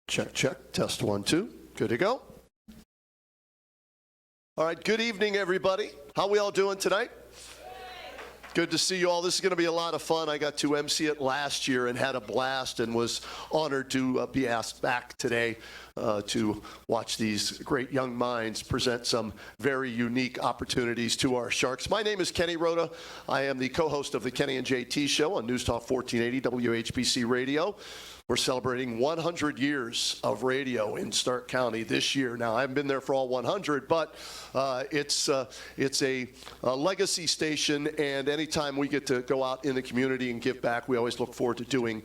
Check, check. Test 1, 2. Good to go. All right, good evening, everybody. How we all doing tonight? Good to see you all. This is going to be a lot of fun. I got to MC it last year and had a blast and was honored to be asked back today to watch these great young minds present some very unique opportunities to our Sharks. My name is Kenny Rhoda. I am the co-host of the Kenny and JT Show on News Talk 1480 WHBC Radio. We're celebrating 100 years of radio in Stark County this year. Now, I haven't been there for all 100, but it's a legacy station, and anytime we get to go out in the community and give back, we always look forward to doing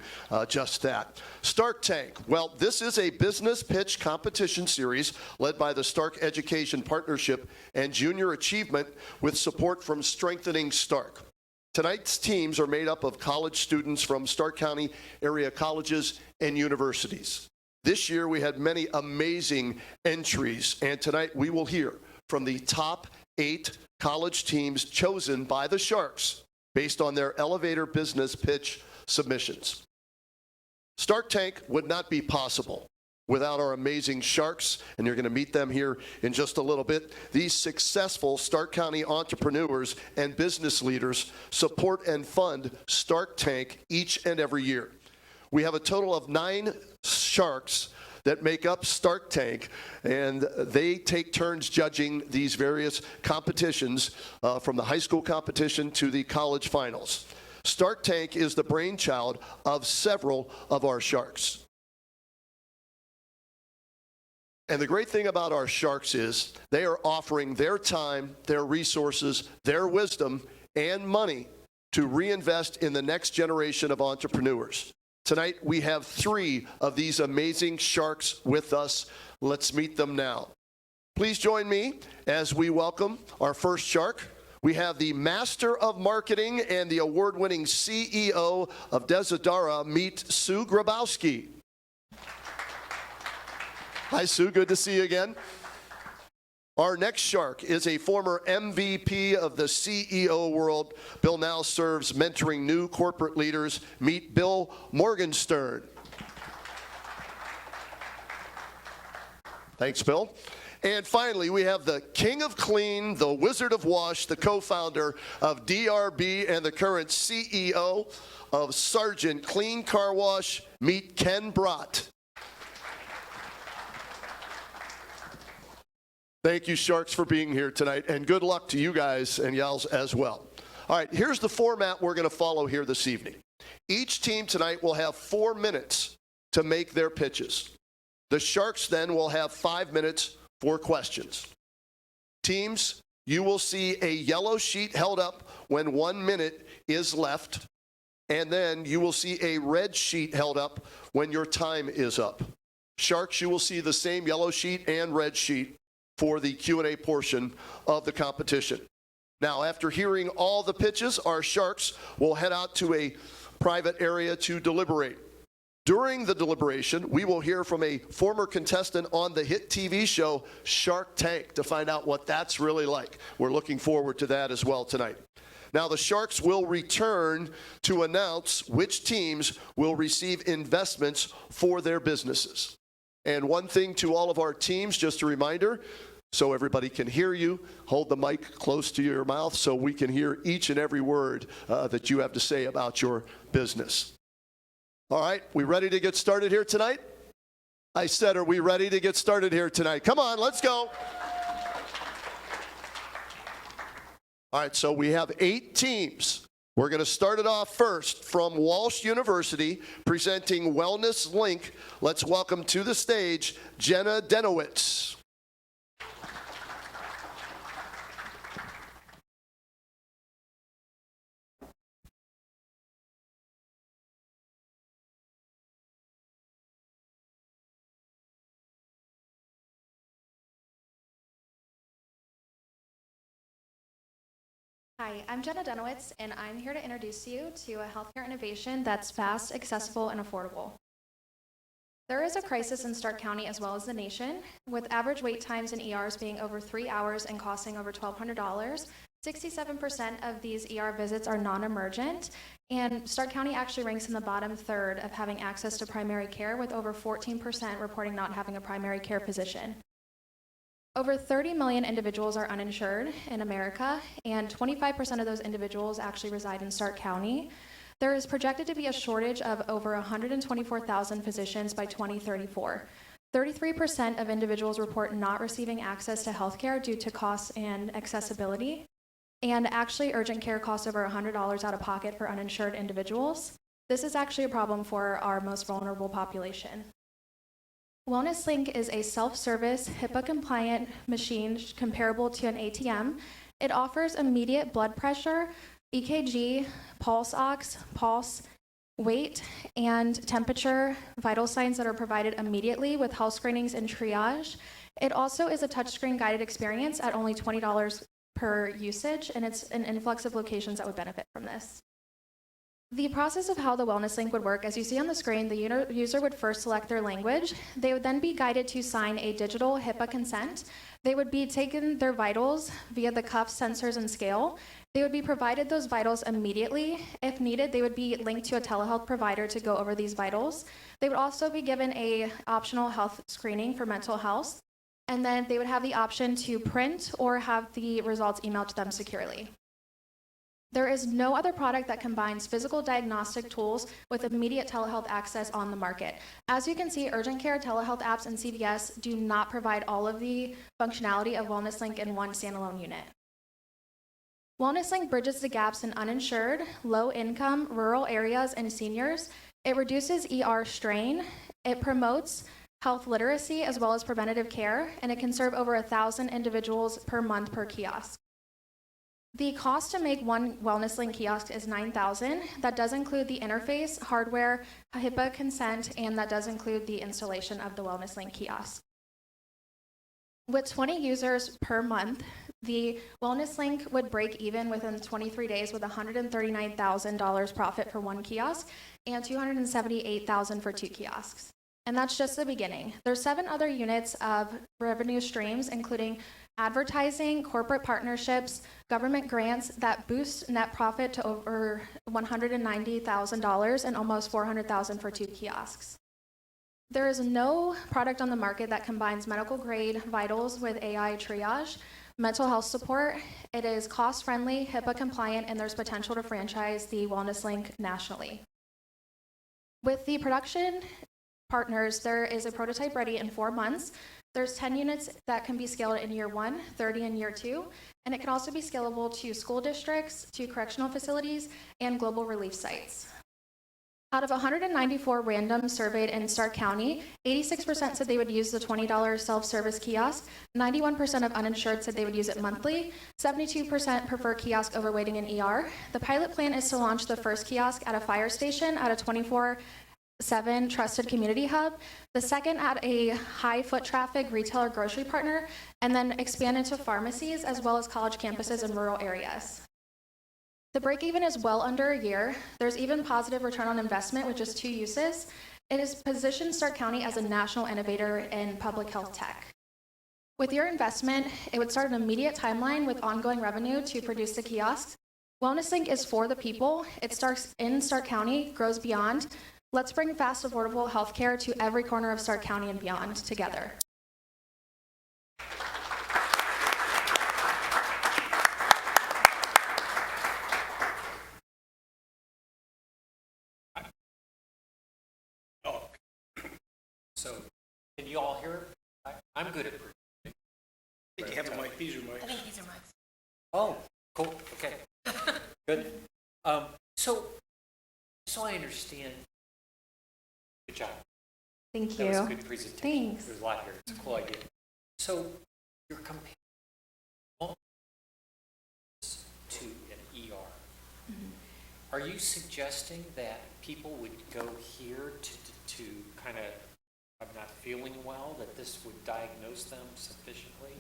just that. Stark Tank. Well, this is a business pitch competition series led by the Stark Education Partnership and Junior Achievement with support from Strengthening Stark. Tonight's teams are made up of college students from Stark County area colleges and universities. This year we had many amazing entries, and tonight we will hear from the top 8 college teams chosen by the Sharks based on their elevator business pitch submissions. Stark Tank would not be possible without our amazing Sharks, and you're going to meet them here in just a little bit. These successful Stark County entrepreneurs and business leaders support and fund Stark Tank each and every year. We have a total of 9 Sharks that make up Stark Tank, and they take turns judging these various competitions from the high school competition to the college finals. Stark Tank is the brainchild of several of our Sharks. And the great thing about our Sharks is they are offering their time, their resources, their wisdom, and money to reinvest in the next generation of entrepreneurs. Tonight, we have 3 of these amazing Sharks with us. Let's meet them now. Please join me as we welcome our first Shark. We have the Master of Marketing and the award-winning CEO of Desidara. Meet Sue Grabowski. Hi, Sue. Good to see you again. Our next Shark is a former MVP of the CEO world. Bill now serves mentoring new corporate leaders. Meet Bill Morgenstern. Thanks, Bill. And finally, we have the King of Clean, the Wizard of Wash, the co-founder of DRB and the current CEO of Sargent Clean Car Wash. Meet Ken Brott. Thank you, Sharks, for being here tonight, and good luck to you guys and yals as well. All right, here's the format we're going to follow here this evening. Each team tonight will have 4 minutes to make their pitches. The Sharks then will have 5 minutes for questions. Teams, you will see a yellow sheet held up when 1 minute is left, and then you will see a red sheet held up when your time is up. Sharks, you will see the same yellow sheet and red sheet for the Q&A portion of the competition. Now, after hearing all the pitches, our Sharks will head out to a private area to deliberate. During the deliberation, we will hear from a former contestant on the hit TV show Shark Tank to find out what that's really like. We're looking forward to that as well tonight. Now, the Sharks will return to announce which teams will receive investments for their businesses. And one thing to all of our teams, just a reminder, so everybody can hear you, hold the mic close to your mouth so we can hear each and every word that you have to say about your business. All right, we ready to get started here tonight? I said, are we ready to get started here tonight? Come on, let's go. All right, so we have 8 teams. We're going to start it off first from Walsh University, presenting Wellness Link. Let's welcome to the stage Jenna Denowitz. Hi, I'm Jenna Denowitz, and I'm here to introduce you to a healthcare innovation that's fast, accessible, and affordable. There is a crisis in Stark County as well as the nation, with average wait times in ERs being over 3 hours and costing over $1,200. 67% of these ER visits are non-emergent, and Stark County actually ranks in the bottom third of having access to primary care, with over 14% reporting not having a primary care physician. Over 30 million individuals are uninsured in America, and 25% of those individuals actually reside in Stark County. There is projected to be a shortage of over 124,000 physicians by 2034. 33% of individuals report not receiving access to healthcare due to costs and accessibility. And actually, urgent care costs over $100 out of pocket for uninsured individuals. This is actually a problem for our most vulnerable population. WellnessLink is a self-service, HIPAA-compliant machine comparable to an ATM. It offers immediate blood pressure, EKG, pulse ox, pulse, weight, and temperature, vital signs that are provided immediately with health screenings and triage. It also is a touchscreen guided experience at only $20 per usage, and it's an influx of locations that would benefit from this. The process of how the WellnessLink would work, as you see on the screen, the user would first select their language. They would then be guided to sign a digital HIPAA consent. They would be taken their vitals via the cuff, sensors, and scale. They would be provided those vitals immediately. If needed, they would be linked to a telehealth provider to go over these vitals. They would also be given an optional health screening for mental health, and then they would have the option to print or have the results emailed to them securely. There is no other product that combines physical diagnostic tools with immediate telehealth access on the market. As you can see, urgent care, telehealth apps, and CVS do not provide all of the functionality of WellnessLink in one standalone unit. WellnessLink bridges the gaps in uninsured, low-income, rural areas, and seniors. It reduces ER strain. It promotes health literacy as well as preventative care, and it can serve over 1,000 individuals per month per kiosk. The cost to make one WellnessLink kiosk is $9,000. That does include the interface, hardware, HIPAA consent, and that does include the installation of the WellnessLink kiosk. With 20 users per month, the WellnessLink would break even within 23 days with $139,000 profit for one kiosk and $278,000 for 2 kiosks. And that's just the beginning. There's 7 other units of revenue streams, including advertising, corporate partnerships, government grants that boost net profit to over $190,000 and almost $400,000 for 2 kiosks. There is no product on the market that combines medical grade vitals with AI triage, mental health support. It is cost friendly, HIPAA compliant, and there's potential to franchise the WellnessLink nationally. With the production partners, there is a prototype ready in 4 months. There's 10 units that can be scaled in year 1, 30 in year 2, and it can also be scalable to school districts, to correctional facilities, and global relief sites. Out of 194 random surveyed in Stark County, 86% said they would use the $20 self-service kiosk, 91% of uninsured said they would use it monthly, 72% prefer kiosk over waiting in ER. The pilot plan is to launch the first kiosk at a fire station at a 24/7 trusted community hub, the second at a high foot traffic retailer grocery partner, and then expand into pharmacies as well as college campuses in rural areas. The break-even is well under a year. There's even positive return on investment with just 2 uses. It has positioned Stark County as a national innovator in public health tech. With your investment, it would start an immediate timeline with ongoing revenue to produce the kiosks. WellnessLink is for the people. It starts in Stark County, grows beyond. Let's bring fast, affordable healthcare to every corner of Stark County and beyond together. Oh, so can you all hear? I'm good at. I think you have a mic. These are mics. I think these are mics. Oh, cool. Okay, good. So I understand. Good job. Thank That was a you. good presentation. Thanks. There's a lot here. It's a cool idea. So you're comparing to an ER. Are you suggesting that people would go here to kind of, I'm not feeling well, that this would diagnose them sufficiently?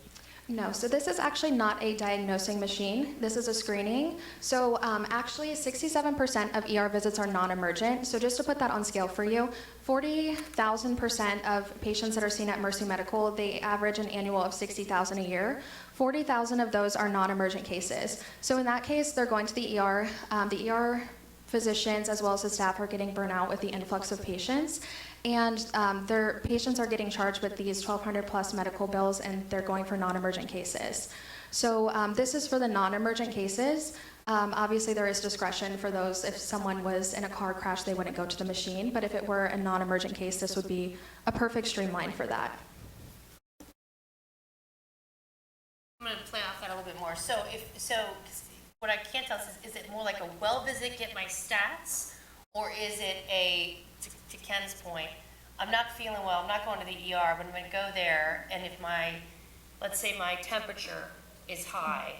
No, so this is actually not a diagnosing machine. This is a screening. So actually 67% of ER visits are non-emergent. So just to put that on scale for you, 40,000% of patients that are seen at Mercy Medical, they average an annual of 60,000 a year. 40,000 of those are non-emergent cases. So in that case, they're going to the ER. The ER physicians as well as the staff are getting burnt out with the influx of patients, and their patients are getting charged with these 1,200 plus medical bills, and they're going for non-emergent cases. So this is for the non-emergent cases. Obviously there is discretion for those. If someone was in a car crash, they wouldn't go to the machine, but if it were a non-emergent case, this would be a perfect streamline for that. I'm going to play off that a little bit more. So what I can't tell is it more like a well visit, get my stats, or is it to Ken's point, I'm not feeling well, I'm not going to the ER, but I'm going to go there, and if let's say my temperature is high,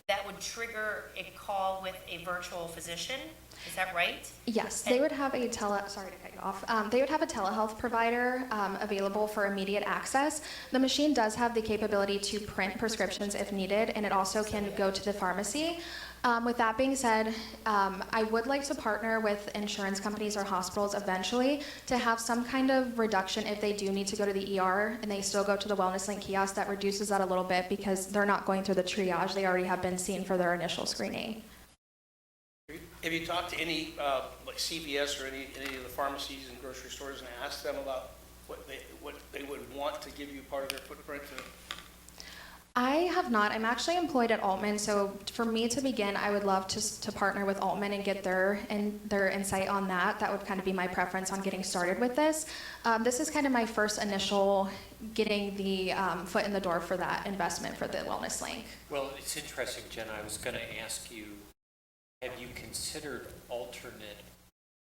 that would trigger a call with a virtual physician. Is that right? Yes, they would have a sorry to cut you off. They would have a telehealth provider available for immediate access. The machine does have the capability to print prescriptions if needed, and it also can go to the pharmacy. With that being said, I would like to partner with insurance companies or hospitals eventually to have some kind of reduction if they do need to go to the ER and they still go to the Wellness Link kiosk. That reduces that a little bit because they're not going through the triage. They already have been seen for their initial screening. Have you talked to any, like CVS or any of the pharmacies and grocery stores and asked them about what they would want to give you part of their footprint to? I have not. I'm actually employed at Altman, so for me to begin, I would love to partner with Altman and get their insight on that. That would kind of be my preference on getting started with this. This is kind of my first initial getting the foot in the door for that investment for the Wellness Link. Well, it's interesting, Jenna. I was going to ask you, have you considered alternate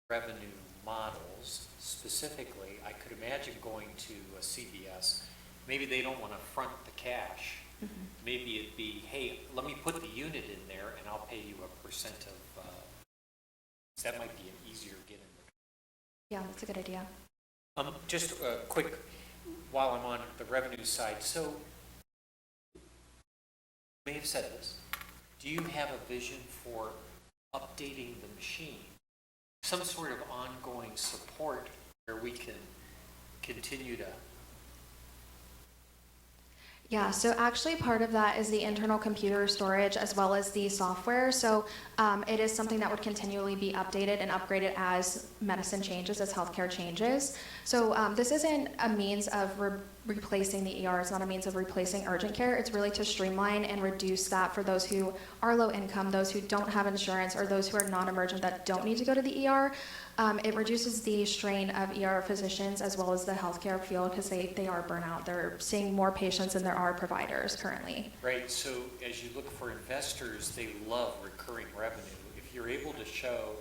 revenue models? Specifically, I could imagine going to a CVS. Maybe they don't want to front the cash. Mm-hmm. Maybe it'd be, hey, let me put the unit in there and I'll pay you a percent of, that might be an easier get in. Yeah, that's a good idea. Just a quick, while I'm on the revenue side, so you may have said this, do you have a vision for updating the machine? Some sort of ongoing support where we can continue to. Yeah, so actually part of that is the internal computer storage as well as the software. So it is something that would continually be updated and upgraded as medicine changes, as healthcare changes. So this isn't a means of replacing the ER. It's not a means of replacing urgent care. It's really to streamline and reduce that for those who are low income, those who don't have insurance, or those who are non-emergent that don't need to go to the ER. It reduces the strain of ER physicians as well as the healthcare field because they are burnout. They're seeing more patients than there are providers currently. Right, so as you look for investors, they love recurring revenue. If you're able to show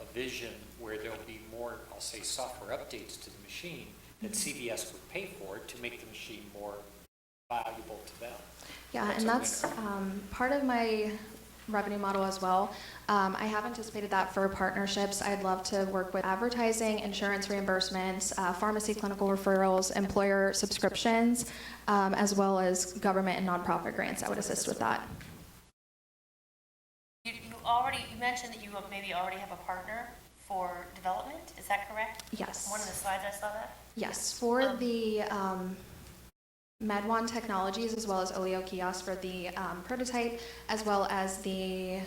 a vision where there'll be more, I'll say, software updates to the machine that CVS would pay for to make the machine more valuable to them. Yeah, and that's part of my revenue model as well. I have anticipated that for partnerships. I'd love to work with advertising, insurance reimbursements, pharmacy clinical referrals, employer subscriptions, as well as government and nonprofit grants. I would assist with that. You mentioned that you maybe already have a partner for development. Is that correct? Yes. One of the slides I saw that. Yes, for the MedOne Technologies as well as Olio Kiosk for the prototype, as well as the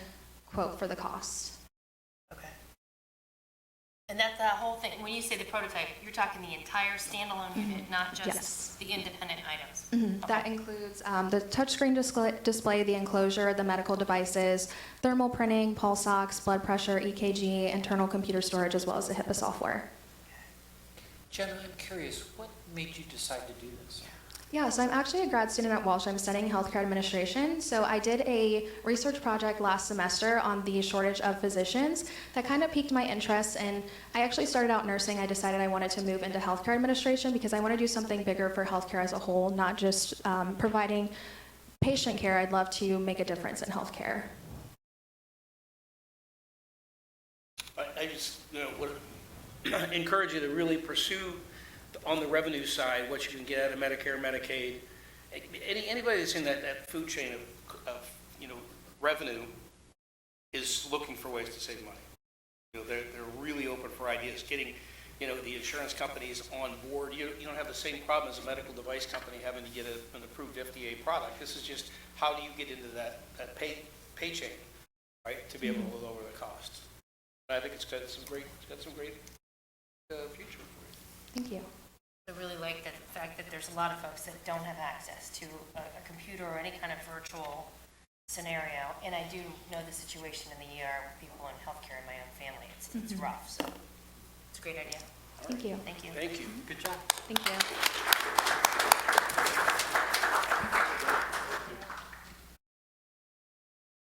quote for the cost. Okay. And that's the whole thing. When you say the prototype, you're talking the entire standalone unit, not just Yes. the independent items. Mm-hmm. Okay. That includes the touchscreen display, the enclosure, the medical devices, thermal printing, pulse ox, blood pressure, EKG, internal computer storage, as well as the HIPAA software. Jenna, I'm curious, what made you decide to do this? Yeah, so I'm actually a grad student at Walsh. I'm studying healthcare administration. So I did a research project last semester on the shortage of physicians that kind of piqued my interest. And I actually started out nursing. I decided I wanted to move into healthcare administration because I want to do something bigger for healthcare as a whole, not just providing patient care. I'd love to make a difference in healthcare. I just would encourage you to really pursue on the revenue side what you can get out of Medicare, Medicaid, Anybody that's in that food chain of, revenue is looking for ways to save money. They're really open for ideas, getting, the insurance companies on board. You don't have the same problem as a medical device company having to get an approved FDA product. This is just, how do you get into that pay chain, right, to be able to lower the costs. I think it's got some great future for it. Thank you. I really like the fact that there's a lot of folks that don't have access to a computer or any kind of virtual scenario. And I do know the situation in the ER with people in healthcare in my own family. It's rough, so it's a great idea. Thank you. Thank you. Thank you. Good job. Thank you.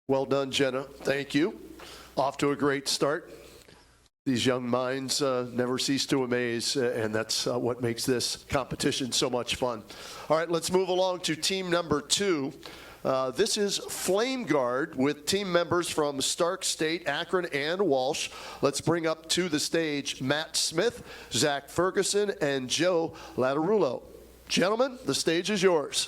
Well done, Jenna. Thank you. Off to a great start. These young minds never cease to amaze, and that's what makes this competition so much fun. All right, let's move along to team number 2. This is Flame Guard with team members from Stark State, Akron, and Walsh. Let's bring up to the stage Matt Smith, Zach Ferguson, and Joe Latarullo. Gentlemen, the stage is yours.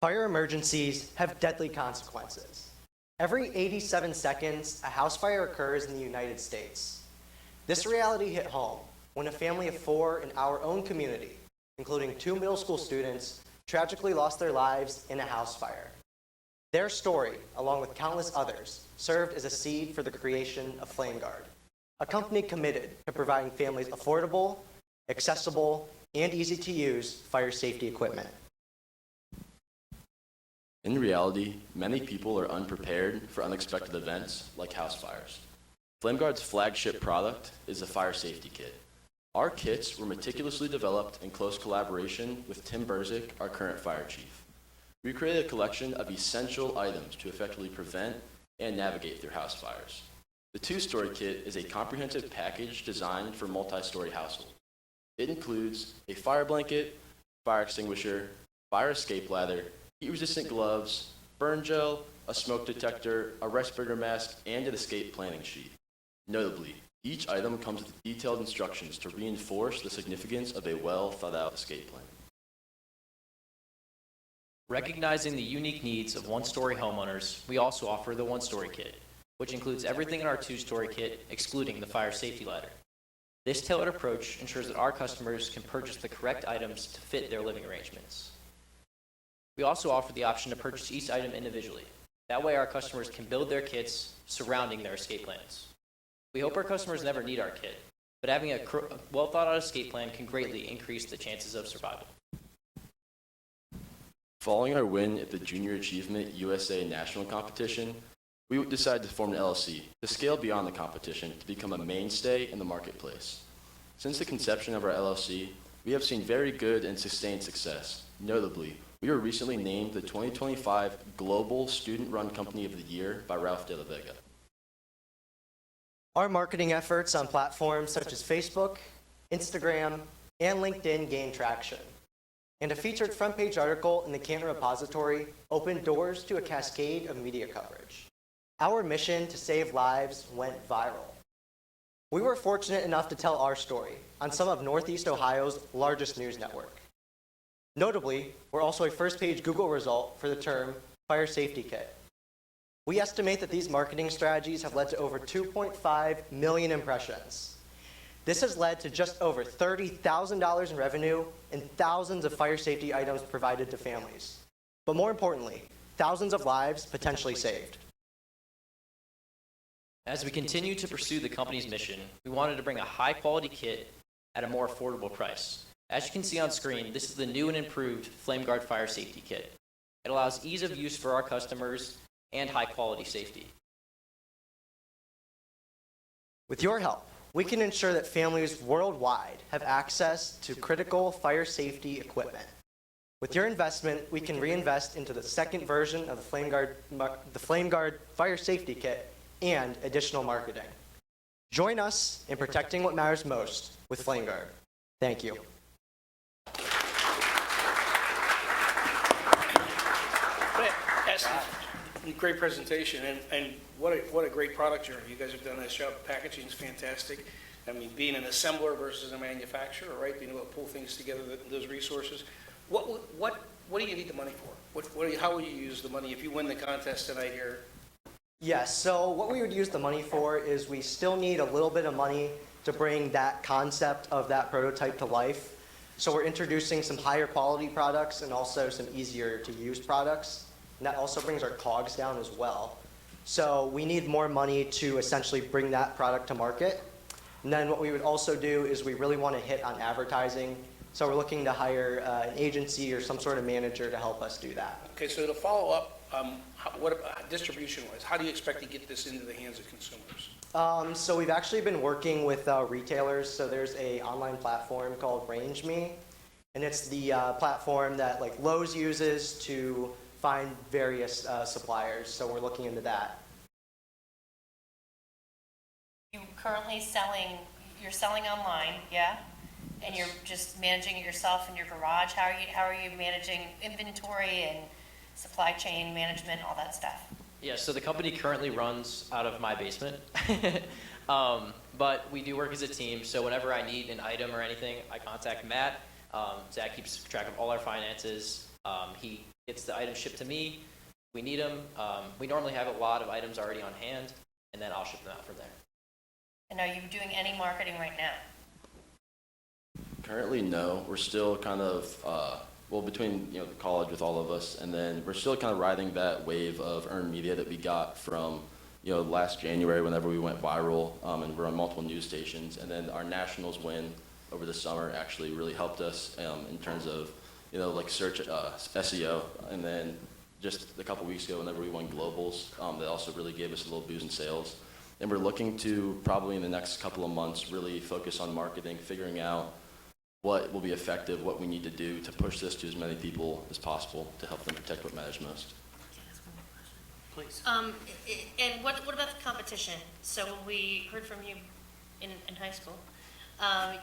Fire emergencies have deadly consequences. Every 87 seconds, a house fire occurs in the United States. This reality hit home when a family of 4 in our own community, including 2 middle school students, tragically lost their lives in a house fire. Their story, along with countless others, served as a seed for the creation of Flame Guard, a company committed to providing families affordable, accessible, and easy-to-use fire safety equipment. In reality, many people are unprepared for unexpected events like house fires. FlameGuard's flagship product is the Fire Safety Kit. Our kits were meticulously developed in close collaboration with Tim Burzik, our current fire chief. We created a collection of essential items to effectively prevent and navigate through house fires. The 2-story kit is a comprehensive package designed for multi-story households. It includes a fire blanket, fire extinguisher, fire escape ladder, heat-resistant gloves, burn gel, a smoke detector, a respirator mask, and an escape planning sheet. Notably, each item comes with detailed instructions to reinforce the significance of a well-thought-out escape plan. Recognizing the unique needs of one-story homeowners, we also offer the 1-story kit, which includes everything in our 2-story kit, excluding the fire safety ladder. This tailored approach ensures that our customers can purchase the correct items to fit their living arrangements. We also offer the option to purchase each item individually. That way our customers can build their kits surrounding their escape plans. We hope our customers never need our kit, but having a well-thought-out escape plan can greatly increase the chances of survival. Following our win at the Junior Achievement USA National Competition, we decided to form an LLC to scale beyond the competition to become a mainstay in the marketplace. Since the conception of our LLC, we have seen very good and sustained success. Notably, we were recently named the 2025 Global Student-Run Company of the Year by Ralph de la Vega. Our marketing efforts on platforms such as Facebook, Instagram, and LinkedIn gained traction. And a featured front-page article in the Canton Repository opened doors to a cascade of media coverage. Our mission to save lives went viral. We were fortunate enough to tell our story on some of Northeast Ohio's largest news network. Notably, we're also a first-page Google result for the term Fire Safety Kit. We estimate that these marketing strategies have led to over 2.5 million impressions. This has led to just over $30,000 in revenue and thousands of fire safety items provided to families. But more importantly, thousands of lives potentially saved. As we continue to pursue the company's mission, we wanted to bring a high-quality kit at a more affordable price. As you can see on screen, this is the new and improved FlameGuard Fire Safety Kit. It allows ease of use for our customers and high-quality safety. With your help, we can ensure that families worldwide have access to critical fire safety equipment. With your investment, we can reinvest into the second version of the FlameGuard Fire Safety Kit and additional marketing. Join us in protecting what matters most with FlameGuard. Thank you. Yes, great presentation, and what a great product journey. You guys have done a nice job. Packaging is fantastic. I mean, being an assembler versus a manufacturer, right? Being able to pull things together, those resources. What do you need the money for? How will you use the money if you win the contest tonight here? Yes, so what we would use the money for is we still need a little bit of money to bring that concept of that prototype to life. So we're introducing some higher quality products and also some easier to use products. And that also brings our COGS down as well. So we need more money to essentially bring that product to market. And then what we would also do is we really want to hit on advertising. So we're looking to hire an agency or some sort of manager to help us do that. Okay, so to follow up, what about distribution-wise? How do you expect to get this into the hands of consumers? So we've actually been working with retailers. So there's a online platform called RangeMe, and it's the platform that like Lowe's uses to find various suppliers. So we're looking into that. You currently you're selling online, yeah? And you're just managing it yourself in your garage? How are you managing inventory and supply chain management, all that stuff? Yeah, so the company currently runs out of my basement. But we do work as a team, so whenever I need an item or anything, I contact Matt. Zach keeps track of all our finances. He gets the items shipped to me. We need them. We normally have a lot of items already on hand, and then I'll ship them out from there. And are you doing any marketing right now? Currently, no. We're still kind of, between, the college with all of us, and then we're still kind of riding that wave of earned media that we got from, last January whenever we went viral, and we're on multiple news stations. And then our nationals win over the summer actually really helped us in terms of, search SEO. And then just a couple weeks ago whenever we won globals, that also really gave us a little boost in sales. And we're looking to probably in the next couple of months really focus on marketing, figuring out what will be effective, what we need to do to push this to as many people as possible to help them protect what matters most. Please. And what about the competition? So when we heard from you in high school,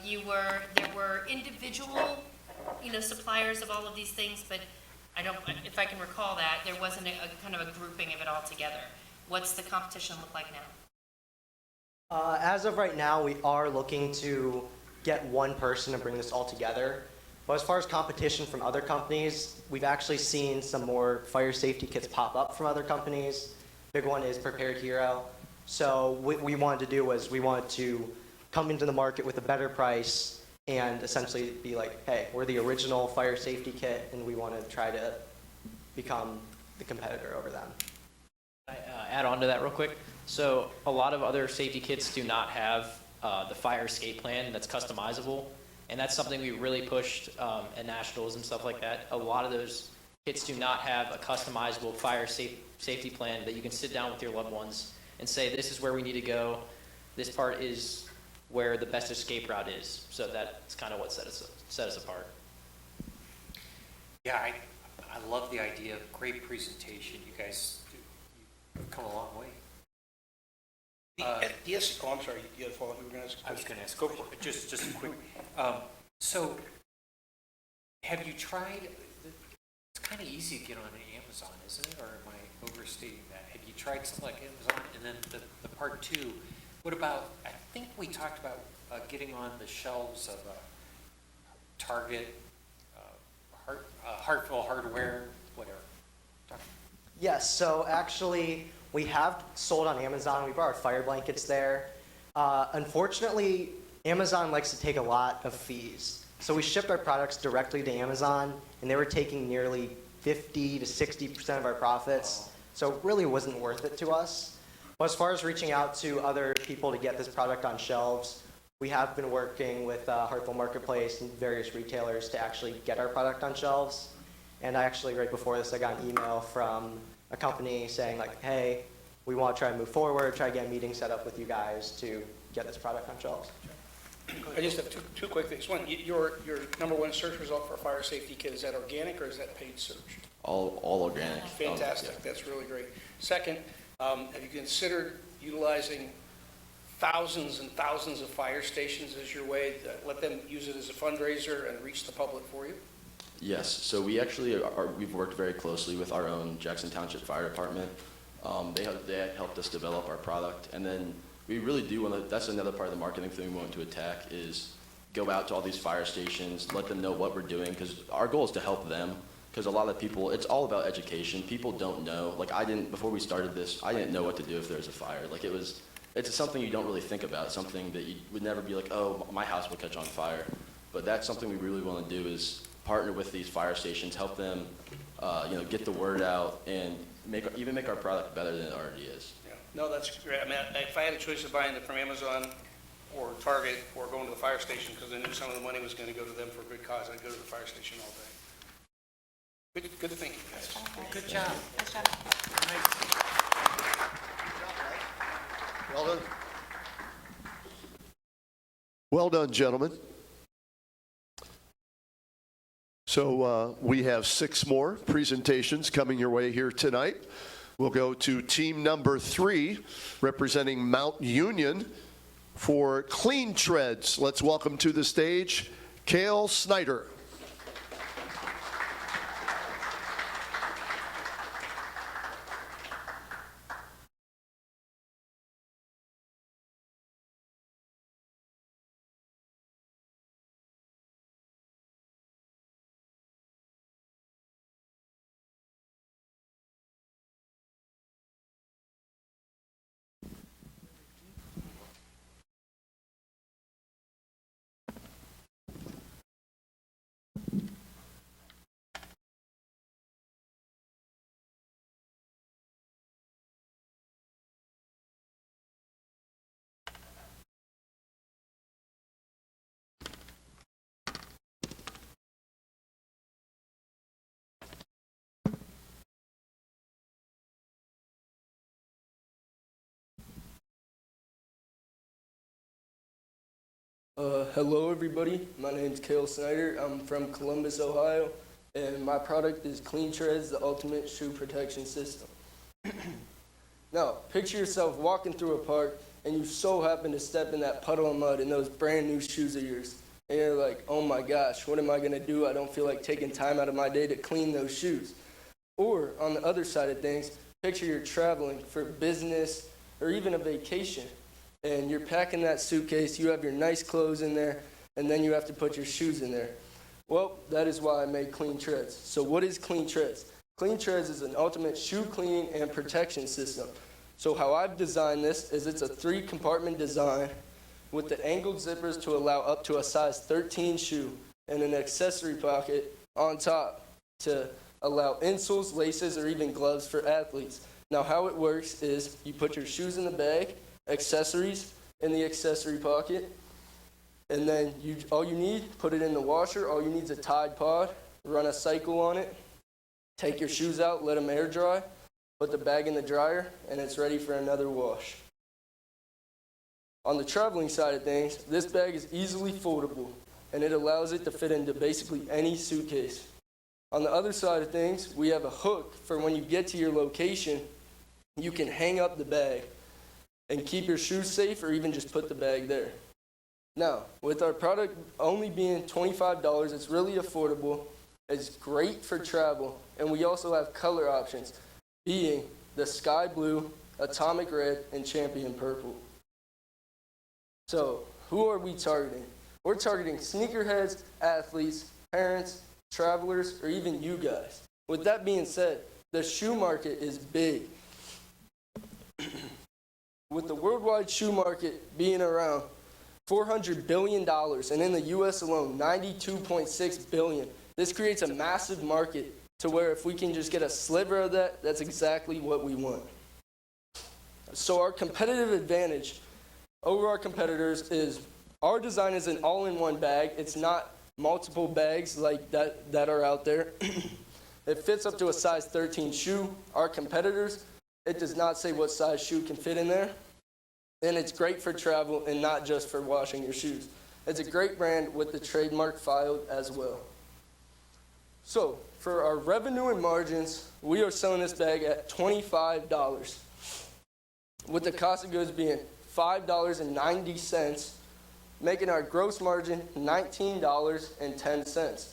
there were individual, suppliers of all of these things, but if I can recall that, there wasn't a kind of a grouping of it all together. What's the competition look like now? As of right now, we are looking to get one person to bring this all together. But as far as competition from other companies, we've actually seen some more fire safety kits pop up from other companies. Big one is Prepared Hero. So what we wanted to do was we wanted to come into the market with a better price and essentially be like, hey, we're the original fire safety kit, and we want to try to become the competitor over them. Add on to that real quick. So a lot of other safety kits do not have the fire escape plan that's customizable, and that's something we really pushed at nationals and stuff like that. A lot of those kits do not have a customizable fire safety plan that you can sit down with your loved ones and say, this is where we need to go. This part is where the best escape route is. So that's kind of what set us apart. Yeah, I love the idea. Great presentation. You guys, you've come a long way. Yes, I'm sorry, you had a follow-up, you were going to ask a question. I was going to ask, go for it. Just a quick. So, have you tried? It's kind of easy to get on Amazon, isn't it? Or am I overstating that? Have you tried something like Amazon? And then the part two. What about? I think we talked about getting on the shelves of Target, Hartville Hardware, whatever. Yes, so actually we have sold on Amazon. We brought our fire blankets there. Unfortunately, Amazon likes to take a lot of fees. So we shipped our products directly to Amazon, and they were taking nearly 50 to 60% of our profits. So it really wasn't worth it to us. But as far as reaching out to other people to get this product on shelves, we have been working with Hartville Marketplace and various retailers to actually get our product on shelves. And I actually, right before this, I got an email from a company saying like, hey, we want to try to move forward, try to get a meeting set up with you guys to get this product on shelves. I just have two quick things. One, your number one search result for a fire safety kit, is that organic or is that paid search? All organic. Fantastic, that's really great. Second, have you considered utilizing thousands and thousands of fire stations as your way to let them use it as a fundraiser and reach the public for you? Yes, so we actually we've worked very closely with our own Jackson Township Fire Department. They helped us develop our product, and then we really do want to, that's another part of the marketing thing we want to attack, is go out to all these fire stations, let them know what we're doing, because our goal is to help them, because a lot of people, it's all about education. People don't know, like before we started this, I didn't know what to do if there was a fire. Like it's something you don't really think about, something that you would never be like, oh, my house will catch on fire. But that's something we really want to do, is partner with these fire stations, help them, get the word out, and even make our product better than it already is. Yeah. No, that's great. I mean, if I had a choice of buying it from Amazon or Target or going to the fire station, because I knew some of the money was going to go to them for a good cause, I'd go to the fire station all day. Good to think, you guys. Good job. Well done. Well done, gentlemen. So we have 6 more presentations coming your way here tonight. We'll go to team number 3, representing Mount Union for Clean Treads. Let's welcome to the stage Cale Snyder. Hello everybody, my name's Cale Snyder. I'm from Columbus, Ohio, and my product is Clean Treads, the ultimate shoe protection system. Now, picture yourself walking through a park and you so happen to step in that puddle of mud in those brand new shoes of yours. And you're like, oh my gosh, what am I gonna do? I don't feel like taking time out of my day to clean those shoes. Or on the other side of things, picture you're traveling for business or even a vacation. And you're packing that suitcase, you have your nice clothes in there, and then you have to put your shoes in there. Well, that is why I made Clean Treads. So what is Clean Treads? Clean Treads is an ultimate shoe cleaning and protection system. So how I've designed this is it's a 3-compartment design with the angled zippers to allow up to a size 13 shoe and an accessory pocket on top to allow insoles, laces, or even gloves for athletes. Now how it works is you put your shoes in the bag, accessories in the accessory pocket, and then all you need, put it in the washer. All you need is a Tide Pod, run a cycle on it, take your shoes out, let them air dry, put the bag in the dryer, and it's ready for another wash. On the traveling side of things, this bag is easily foldable, and it allows it to fit into basically any suitcase. On the other side of things, we have a hook for when you get to your location, you can hang up the bag and keep your shoes safe, or even just put the bag there. Now, with our product only being $25, it's really affordable, it's great for travel, and we also have color options, being the sky blue, atomic red, and champion purple. So, who are we targeting? We're targeting sneakerheads, athletes, parents, travelers, or even you guys. With that being said, the shoe market is big. With the worldwide shoe market being around $400 billion, and in the U.S. alone, $92.6 billion, this creates a massive market to where if we can just get a sliver of that, that's exactly what we want. So our competitive advantage over our competitors is our design is an all-in-one bag. It's not multiple bags like that are out there. It fits up to a size 13 shoe. Our competitors, it does not say what size shoe can fit in there. and it's great for travel and not just for washing your shoes. It's a great brand with the trademark filed as well. So, for our revenue and margins, we are selling this bag at $25, with the cost of goods being $5.90, making our gross margin $19.10,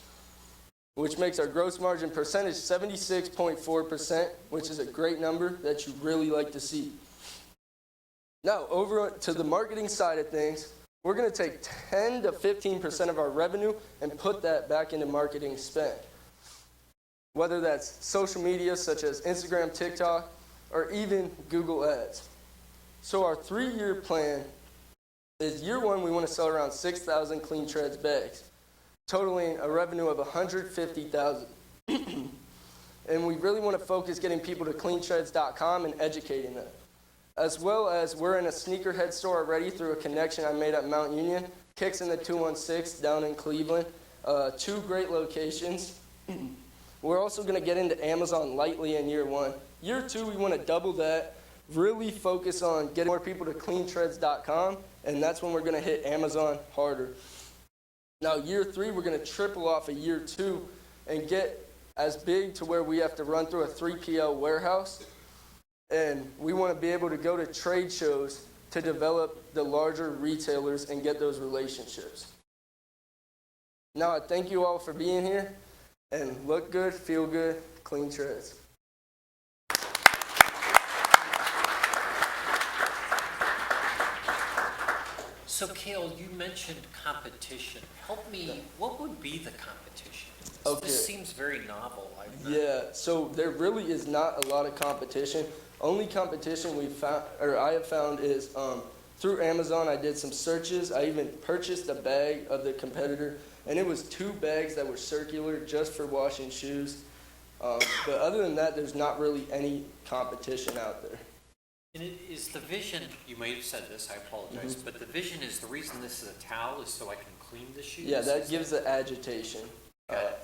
which makes our gross margin percentage 76.4%, which is a great number that you really like to see. Now, over to the marketing side of things, we're going to take 10 to 15% of our revenue and put that back into marketing spend. Whether that's social media such as Instagram, TikTok, or even Google Ads. So our 3-year plan is year one, we want to sell around 6,000 Clean Treads bags, totaling a revenue of $150,000. And we really want to focus getting people to cleantreads.com and educating them. As well as we're in a sneakerhead store already through a connection I made at Mount Union, Kicks in the 216 down in Cleveland, 2 great locations. We're also going to get into Amazon lightly in year one. Year two, we want to double that, really focus on getting more people to cleantreads.com, and that's when we're going to hit Amazon harder. Now, year three, we're going to triple off of year two and get as big to where we have to run through a 3PL warehouse. And we want to be able to go to trade shows to develop the larger retailers and get those relationships. Now, I thank you all for being here. And look good, feel good, Clean Treads. So Cale, you mentioned competition. Help me, what would be the competition? Okay. This seems very novel. Yeah, so there really is not a lot of competition. Only competition we've found, or I have found, is through Amazon. I did some searches. I even purchased a bag of the competitor, and it was 2 bags that were circular just for washing shoes. But other than that, there's not really any competition out there. And it is the vision, you may have said this, I apologize, but the vision is the reason this is a towel is so I can clean the shoes? Yeah, that gives the agitation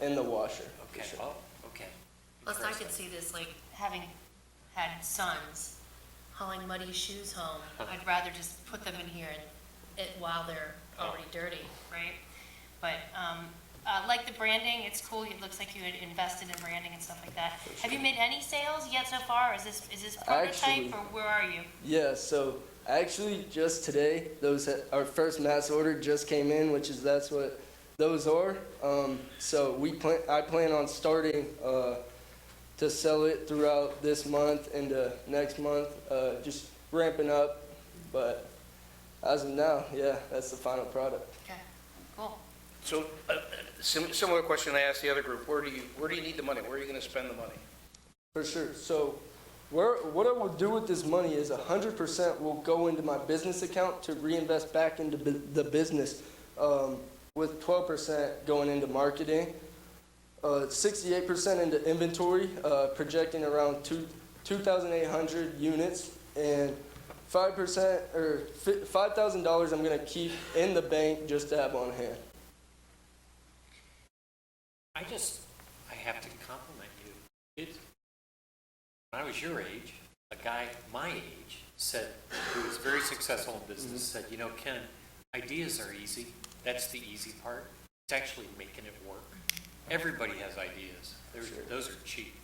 in the washer. Okay, For sure. oh, okay. Plus, I Interesting. could see this, like, having had sons hauling muddy shoes home, I'd rather just put them in here and while they're already dirty, right? But, like the branding, it's cool, it looks like you had invested in branding and stuff like that. Have you made any sales yet so far, or is this prototype, Actually- or where are you? Yeah, so actually just today, our first mass order just came in, that's what those are. So I plan on starting to sell it throughout this month and next month, just ramping up. But as of now, yeah, that's the final product. Okay, cool. So, similar question I asked the other group, where do you need the money? Where are you going to spend the money? For sure. So what I will do with this money is 100% will go into my business account to reinvest back into the business, with 12% going into marketing, 68% into inventory, projecting around 2,800 units, and 5% or $5,000 I'm going to keep in the bank just to have on hand. I have to compliment you. When I was your age, a guy my age said, who was very successful in business, said, you know, Ken, ideas are easy. That's the easy part. It's actually making it work. Everybody has ideas. Those are cheap.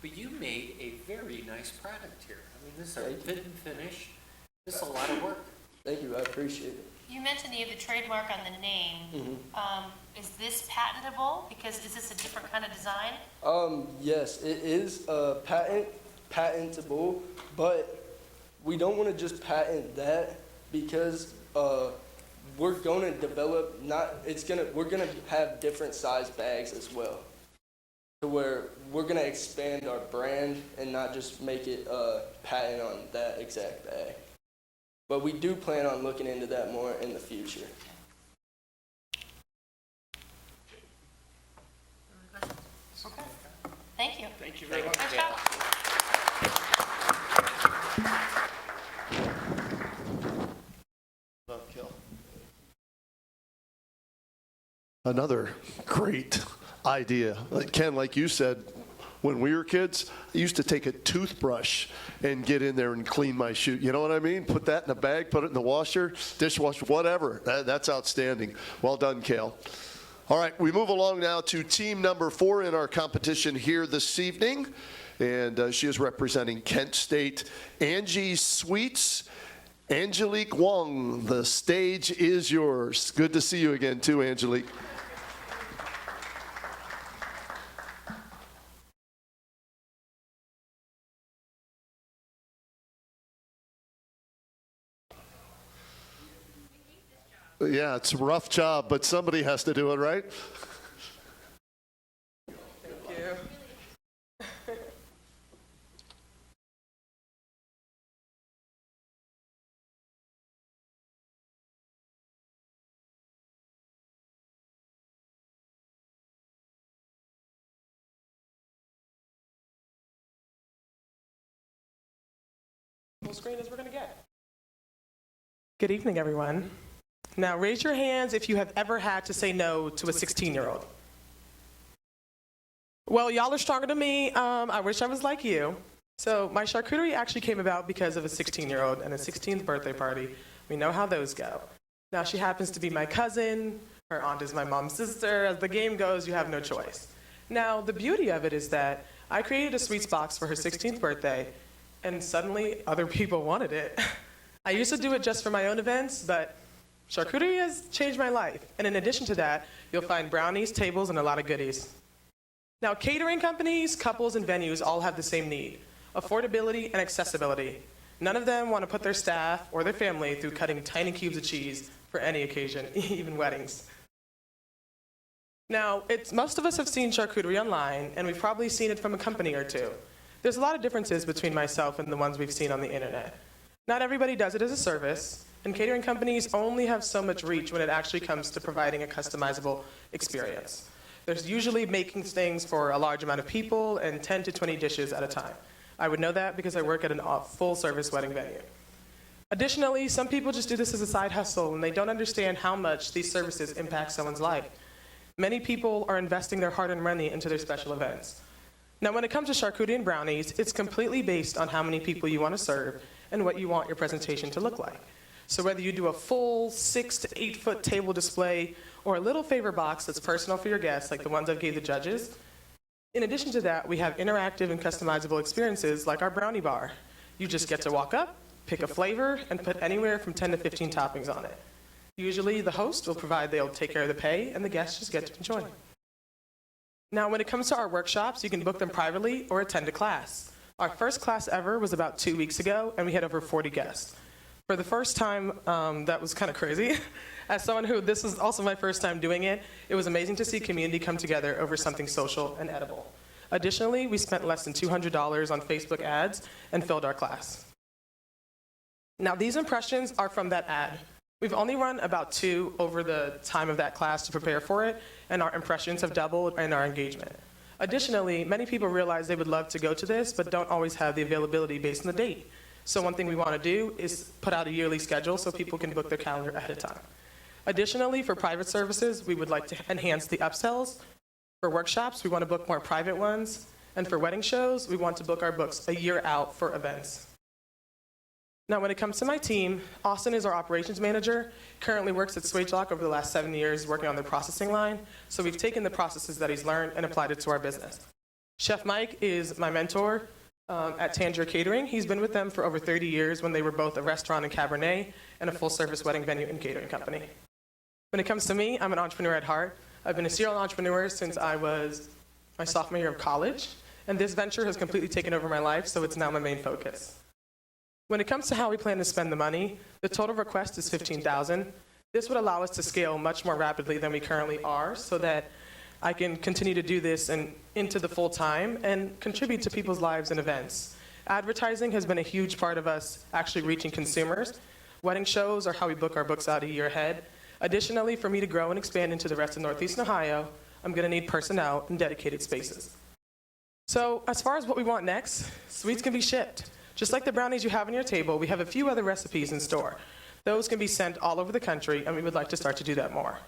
But you made a very nice product here. I mean, this is a fit and finish. This is a lot of work. Thank you. I appreciate it. You mentioned you have the trademark on the name. Is this patentable? Because is this a different kind of design? Yes, it is patentable, but we don't want to just patent that because we're going to develop we're going to have different size bags as well, to where we're going to expand our brand and not just make it patent on that exact bag. But we do plan on looking into that more in the future. Okay. Thank you. Thank you very much. Nice job. Another great idea. Ken, like you said, when we were kids, I used to take a toothbrush and get in there and clean my shoe. You know what I mean? Put that in a bag, put it in the washer, dishwasher, whatever. That's outstanding. Well done, Kale. All right, we move along now to team number 4 in our competition here this evening. And she is representing Kent State. Angie Sweets, Angelique Wong, the stage is yours. Good to see you again, too, Angelique. Yeah, it's a rough job, but somebody has to do it, right? Thank you. Full screen as we're going to get. Good evening, everyone. Now, raise your hands if you have ever had to say no to a 16-year-old. Well, y'all are stronger than me. I wish I was like you. So my charcuterie actually came about because of a 16-year-old and a 16th birthday party. We know how those go. Now, she happens to be my cousin. Her aunt is my mom's sister. As the game goes, you have no choice. Now, the beauty of it is that I created a sweets box for her 16th birthday, and suddenly other people wanted it. I used to do it just for my own events, but charcuterie has changed my life. And in addition to that, you'll find brownies, tables, and a lot of goodies. Now, catering companies, couples, and venues all have the same need: affordability and accessibility. None of them want to put their staff or their family through cutting tiny cubes of cheese for any occasion, even weddings. Now, most of us have seen charcuterie online, and we've probably seen it from a company or two. There's a lot of differences between myself and the ones we've seen on the internet. Not everybody does it as a service, and catering companies only have so much reach when it actually comes to providing a customizable experience. There's usually making things for a large amount of people and 10 to 20 dishes at a time. I would know that because I work at a full-service wedding venue. Additionally, some people just do this as a side hustle, and they don't understand how much these services impact someone's life. Many people are investing their hard-earned money into their special events. Now, when it comes to charcuterie and brownies, it's completely based on how many people you want to serve and what you want your presentation to look like. So whether you do a full 6 to 8 foot table display or a little favor box that's personal for your guests, like the ones I gave the judges. In addition to that, we have interactive and customizable experiences like our brownie bar. You just get to walk up, pick a flavor, and put anywhere from 10 to 15 toppings on it. Usually the host will provide, they'll take care of the pay, and the guests just get to enjoy. Now, when it comes to our workshops, you can book them privately or attend a class. Our first class ever was about 2 weeks ago, and we had over 40 guests. For the first time, that was kind of crazy. As someone who, this is also my first time doing it, it was amazing to see community come together over something social and edible. Additionally, we spent less than $200 on Facebook ads and filled our class. Now, these impressions are from that ad. We've only run about 2 over the time of that class to prepare for it, and our impressions have doubled in our engagement. Additionally, many people realize they would love to go to this, but don't always have the availability based on the date. So one thing we want to do is put out a yearly schedule so people can book their calendar ahead of time. Additionally, for private services, we would like to enhance the upsells. For workshops, we want to book more private ones. And for wedding shows, we want to book our books a year out for events. Now, when it comes to my team, Austin is our operations manager, currently works at Swagelok over the last 7 years working on the processing line. So we've taken the processes that he's learned and applied it to our business. Chef Mike is my mentor at Tangier Catering. He's been with them for over 30 years when they were both a restaurant and Cabernet and a full-service wedding venue and catering company. When it comes to me, I'm an entrepreneur at heart. I've been a serial entrepreneur since I was my sophomore year of college, and this venture has completely taken over my life, so it's now my main focus. When it comes to how we plan to spend the money, the total request is $15,000. This would allow us to scale much more rapidly than we currently are so that I can continue to do this and into the full time and contribute to people's lives and events. Advertising has been a huge part of us actually reaching consumers. Wedding shows are how we book our books out a year ahead. Additionally, for me to grow and expand into the rest of Northeastern Ohio, I'm going to need personnel and dedicated spaces. So as far as what we want next, sweets can be shipped. Just like the brownies you have on your table, we have a few other recipes in store. Those can be sent all over the country, and we would like to start to do that more.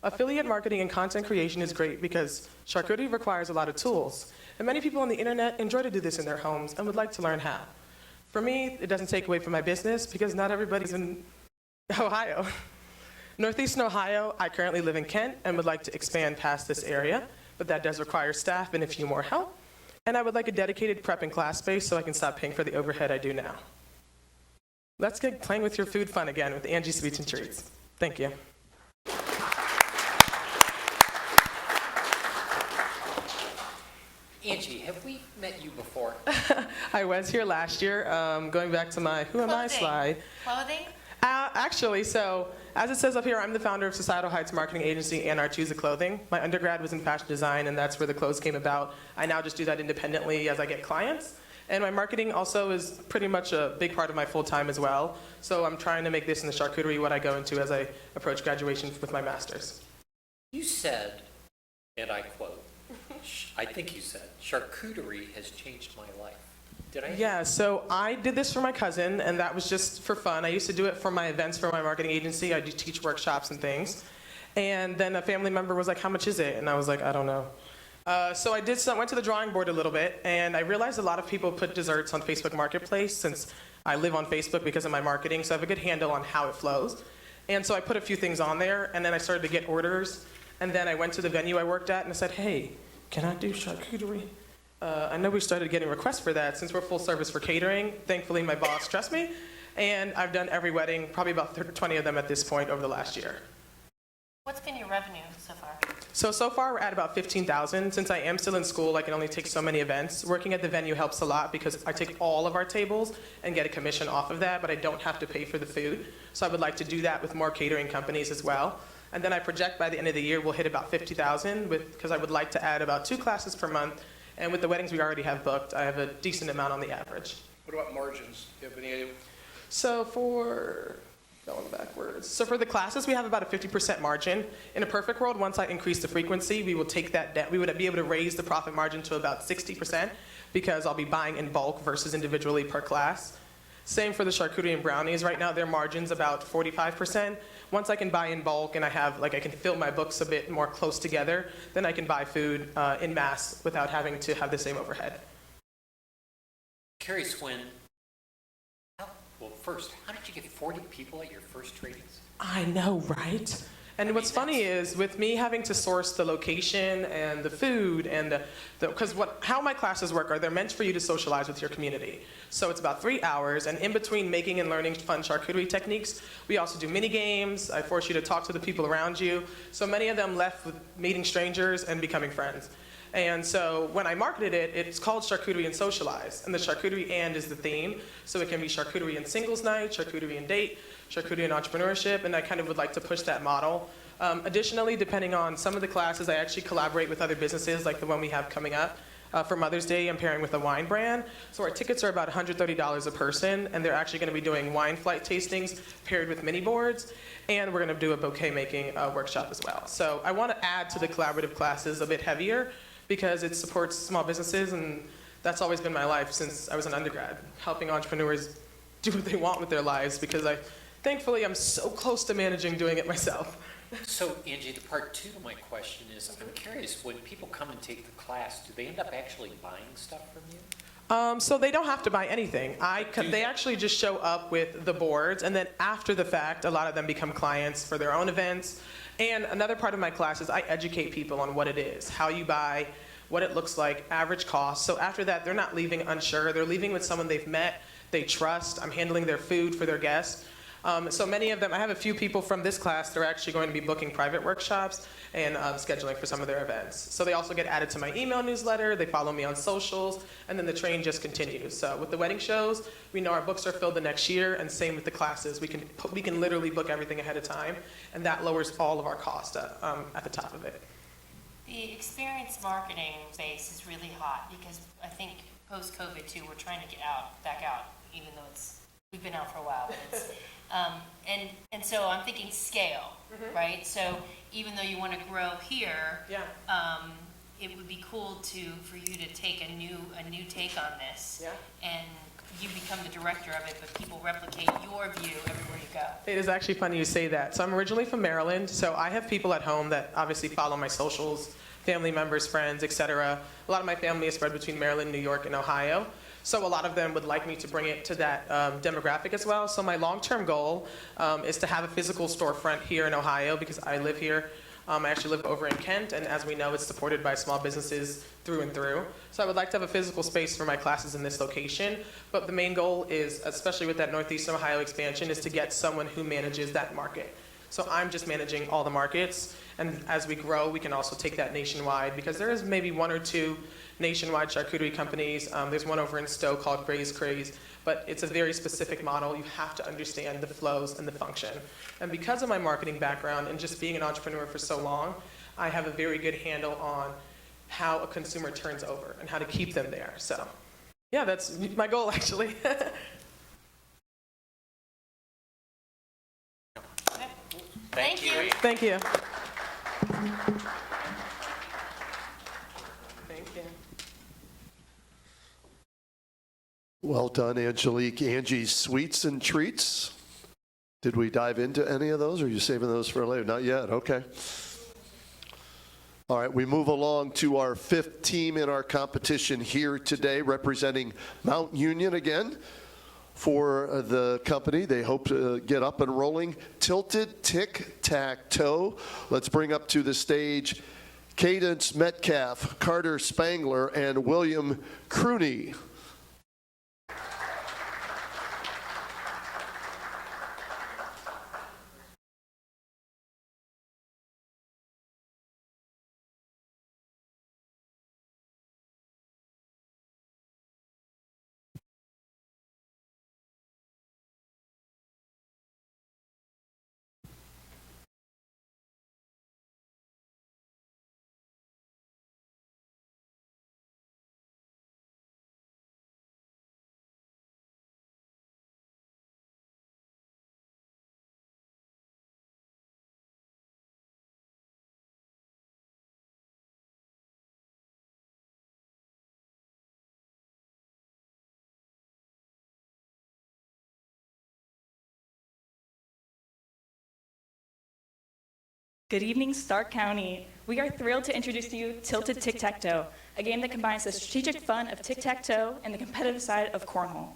Affiliate marketing and content creation is great because charcuterie requires a lot of tools, and many people on the internet enjoy to do this in their homes and would like to learn how. For me, it doesn't take away from my business because not everybody's in Ohio. Northeastern Ohio, I currently live in Kent and would like to expand past this area, but that does require staff and a few more help. And I would like a dedicated prep and class space so I can stop paying for the overhead I do now. Let's get playing with your food fun again with Angie Sweets and Treats. Thank you. Angie, have we met you before? I was here last year, going back to my Who Am I slide. Clothing? Actually, so as it says up here, I'm the founder of Societal Heights Marketing Agency and Artusa Clothing. My undergrad was in fashion design, and that's where the clothes came about. I now just do that independently as I get clients. And my marketing also is pretty much a big part of my full-time as well. So I'm trying to make this in the charcuterie what I go into as I approach graduation with my master's. You said, and I quote, I think you said, charcuterie has changed my life. Did I? Yeah, so I did this for my cousin, and that was just for fun. I used to do it for my events for my marketing agency. I do teach workshops and things. And then a family member was like, how much is it? And I was like, I don't know. So I went to the drawing board a little bit, and I realized a lot of people put desserts on Facebook Marketplace since I live on Facebook because of my marketing, so I have a good handle on how it flows. And so I put a few things on there, and then I started to get orders. And then I went to the venue I worked at and I said, hey, can I do charcuterie? I know we started getting requests for that since we're full service for catering. Thankfully, my boss trusts me, and I've done every wedding, probably about 20 of them at this point over the last year. What's been your revenue so far? So far we're at about 15,000. Since I am still in school, I can only take so many events. Working at the venue helps a lot because I take all of our tables and get a commission off of that, but I don't have to pay for the food. So I would like to do that with more catering companies as well. And then I project by the end of the year we'll hit about 50,000 because I would like to add about 2 classes per month. And with the weddings we already have booked, I have a decent amount on the average. What about margins? Do you have any idea? So for the classes, we have about a 50% margin. In a perfect world, once I increase the frequency, we will take that down. We would be able to raise the profit margin to about 60% because I'll be buying in bulk versus individually per class. Same for the charcuterie and brownies. Right now, their margin's about 45%. Once I can buy in bulk and I can fill my books a bit more close together, then I can buy food in mass without having to have the same overhead. Curious well, first, how did you get 40 people at your first trainings? I know, right? And what's funny is with me having to source the location and the food and because how my classes work are they're meant for you to socialize with your community. So it's about 3 hours, and in between making and learning fun charcuterie techniques, we also do mini games. I force you to talk to the people around you. So many of them left with meeting strangers and becoming friends. And so when I marketed it, it's called Charcuterie and Socialize. And the charcuterie and is the theme. So it can be charcuterie and singles night, charcuterie and date, charcuterie and entrepreneurship, and I kind of would like to push that model. Additionally, depending on some of the classes, I actually collaborate with other businesses like the one we have coming up. For Mother's Day, I'm pairing with a wine brand. So our tickets are about $130 a person, and they're actually going to be doing wine flight tastings paired with mini boards. And we're going to do a bouquet making workshop as well. So I want to add to the collaborative classes a bit heavier because it supports small businesses, and that's always been my life since I was an undergrad, helping entrepreneurs do what they want with their lives because thankfully, I'm so close to managing doing it myself. So, Angie, the part 2 of my question is, I'm curious, when people come and take the class, do they end up actually buying stuff from you? So they don't have to buy anything. They actually just show up with the boards, and then after the fact, a lot of them become clients for their own events. And another part of my class is I educate people on what it is, how you buy, what it looks like, average cost. So after that, they're not leaving unsure. They're leaving with someone they've met, they trust. I'm handling their food for their guests. So many of them, I have a few people from this class that are actually going to be booking private workshops and scheduling for some of their events. So they also get added to my email newsletter, they follow me on socials, and then the train just continues. So with the wedding shows, we know our books are filled the next year, and same with the classes. We can literally book everything ahead of time, and that lowers all of our costs at the top of it. The experience marketing space is really hot because I think post-COVID too, we're trying to get back out, even though we've been out for a while. But it's, and so I'm thinking scale, right? So even though you want to grow here, it would be cool for you to take a new take on this, and you become the director of it, but people replicate your view everywhere you go. It is actually funny you say that. So I'm originally from Maryland, so I have people at home that obviously follow my socials, family members, friends, etc. A lot of my family is spread between Maryland, New York, and Ohio. So a lot of them would like me to bring it to that demographic as well. So my long-term goal is to have a physical storefront here in Ohio because I live here. I actually live over in Kent, and as we know, it's supported by small businesses through and through. So I would like to have a physical space for my classes in this location, but the main goal is, especially with that Northeastern Ohio expansion, is to get someone who manages that market. So I'm just managing all the markets, and as we grow, we can also take that nationwide, because there is maybe one or two nationwide charcuterie companies. There's one over in Stowe called Craze, but it's a very specific model. You have to understand the flows and the function. And because of my marketing background and just being an entrepreneur for so long, I have a very good handle on how a consumer turns over and how to keep them there. So yeah, that's my goal actually. Thank you. Thank you. Thank you. Well done, Angelique. Angie's Sweets and Treats. Did we dive into any of those, or are you saving those for later? Not yet, okay. All right, we move along to our fifth team in our competition here today, representing Mount Union again. For the company, they hope to get up and rolling. Tilted Tic-Tac-Toe. Let's bring up to the stage Cadence Metcalf, Carter Spangler, and William Crooney. Good evening, Stark County. We are thrilled to introduce to you Tilted Tic-Tac-Toe, a game that combines the strategic fun of tic-tac-toe and the competitive side of cornhole.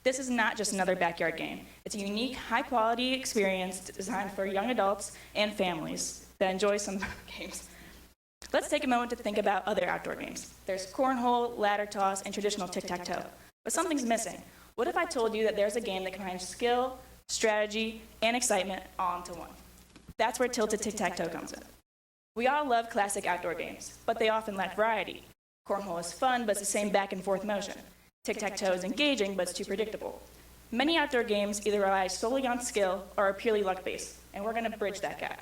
This is not just another backyard game. It's a unique, high-quality experience designed for young adults and families that enjoy some games. Let's take a moment to think about other outdoor games. There's cornhole, ladder toss, and traditional tic-tac-toe. But something's missing. What if I told you that there's a game that combines skill, strategy, and excitement all into one? That's where Tilted Tic-Tac-Toe comes in. We all love classic outdoor games, but they often lack variety. Cornhole is fun, but it's the same back and forth motion. Tic-tac-toe is engaging, but it's too predictable. Many outdoor games either rely solely on skill or are purely luck-based, and we're going to bridge that gap.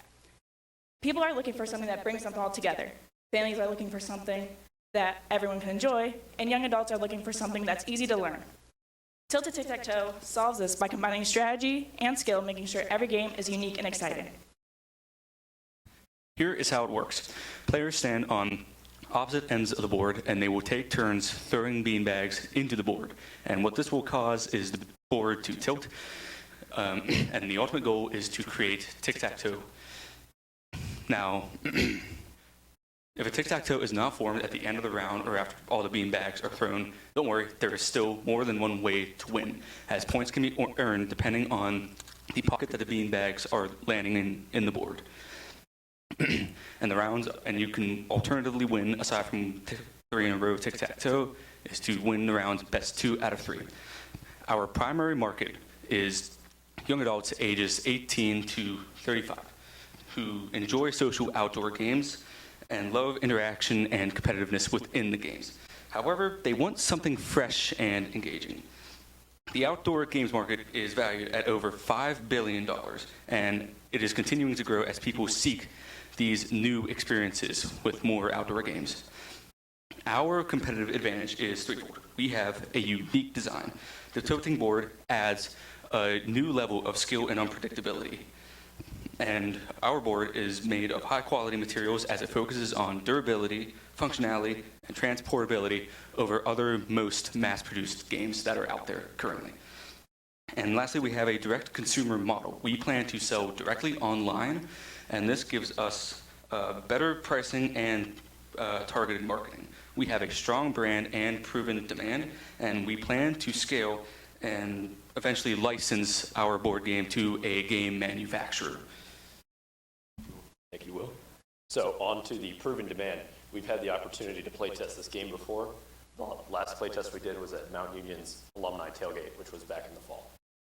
People are looking for something that brings them all together. Families are looking for something that everyone can enjoy, and young adults are looking for something that's easy to learn. Tilted Tic-Tac-Toe solves this by combining strategy and skill, making sure every game is unique and exciting. Here is how it works. Players stand on opposite ends of the board, and they will take turns throwing beanbags into the board. And what this will cause is the board to tilt, and the ultimate goal is to create tic-tac-toe. Now, if a tic-tac-toe is not formed at the end of the round or after all the beanbags are thrown, don't worry, there is still more than one way to win, as points can be earned depending on the pocket that the beanbags are landing in the board. And the rounds, and you can alternatively win, aside from 3 in a row tic-tac-toe, is to win the rounds best 2 out of 3. Our primary market is young adults ages 18 to 35 who enjoy social outdoor games and love interaction and competitiveness within the games. However, they want something fresh and engaging. The outdoor games market is valued at over $5 billion, and it is continuing to grow as people seek these new experiences with more outdoor games. Our competitive advantage is threefold. We have a unique design. The tilting board adds a new level of skill and unpredictability. And our board is made of high-quality materials as it focuses on durability, functionality, and transportability over other most mass-produced games that are out there currently. And lastly, we have a direct consumer model. We plan to sell directly online, and this gives us better pricing and targeted marketing. We have a strong brand and proven demand, and we plan to scale and eventually license our board game to a game manufacturer. Thank you, Will. So on to the proven demand. We've had the opportunity to play test this game before. The last play test we did was at Mount Union's alumni tailgate, which was back in the fall.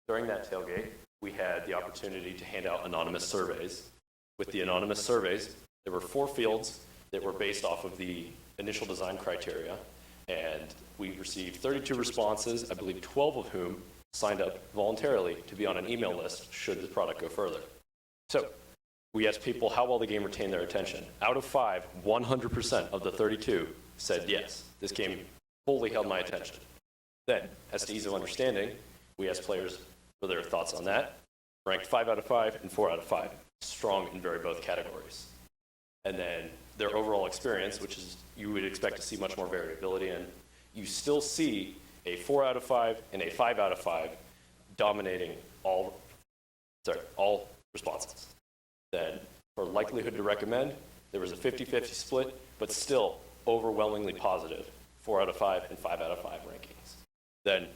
During that tailgate, we had the opportunity to hand out anonymous surveys. With the anonymous surveys, there were 4 fields that were based off of the initial design criteria, and we received 32 responses, I believe 12 of whom signed up voluntarily to be on an email list should the product go further. So we asked people how well the game retained their attention. Out of 5, 100% of the 32 said, yes, this game fully held my attention. Then, as to ease of understanding, we asked players for their thoughts on that, ranked 5 out of 5 and 4 out of 5, strong in both categories. And then their overall experience, which is you would expect to see much more variability in, you still see a 4 out of 5 and a 5 out of 5 dominating all responses. Then, for likelihood to recommend, there was a 50-50 split, but still overwhelmingly positive, 4 out of 5 and 5 out of 5 rankings. Then,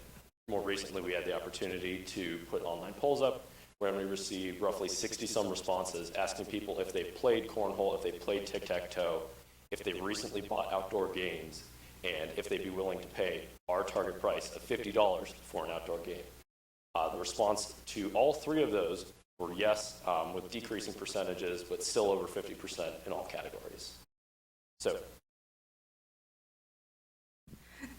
more recently, we had the opportunity to put online polls up, where we received roughly 60-some responses asking people if they've played cornhole, if they've played tic-tac-toe, if they've recently bought outdoor games, and if they'd be willing to pay our target price of $50 for an outdoor game. The response to all 3 of those were yes, with decreasing percentages, but still over 50% in all categories. So,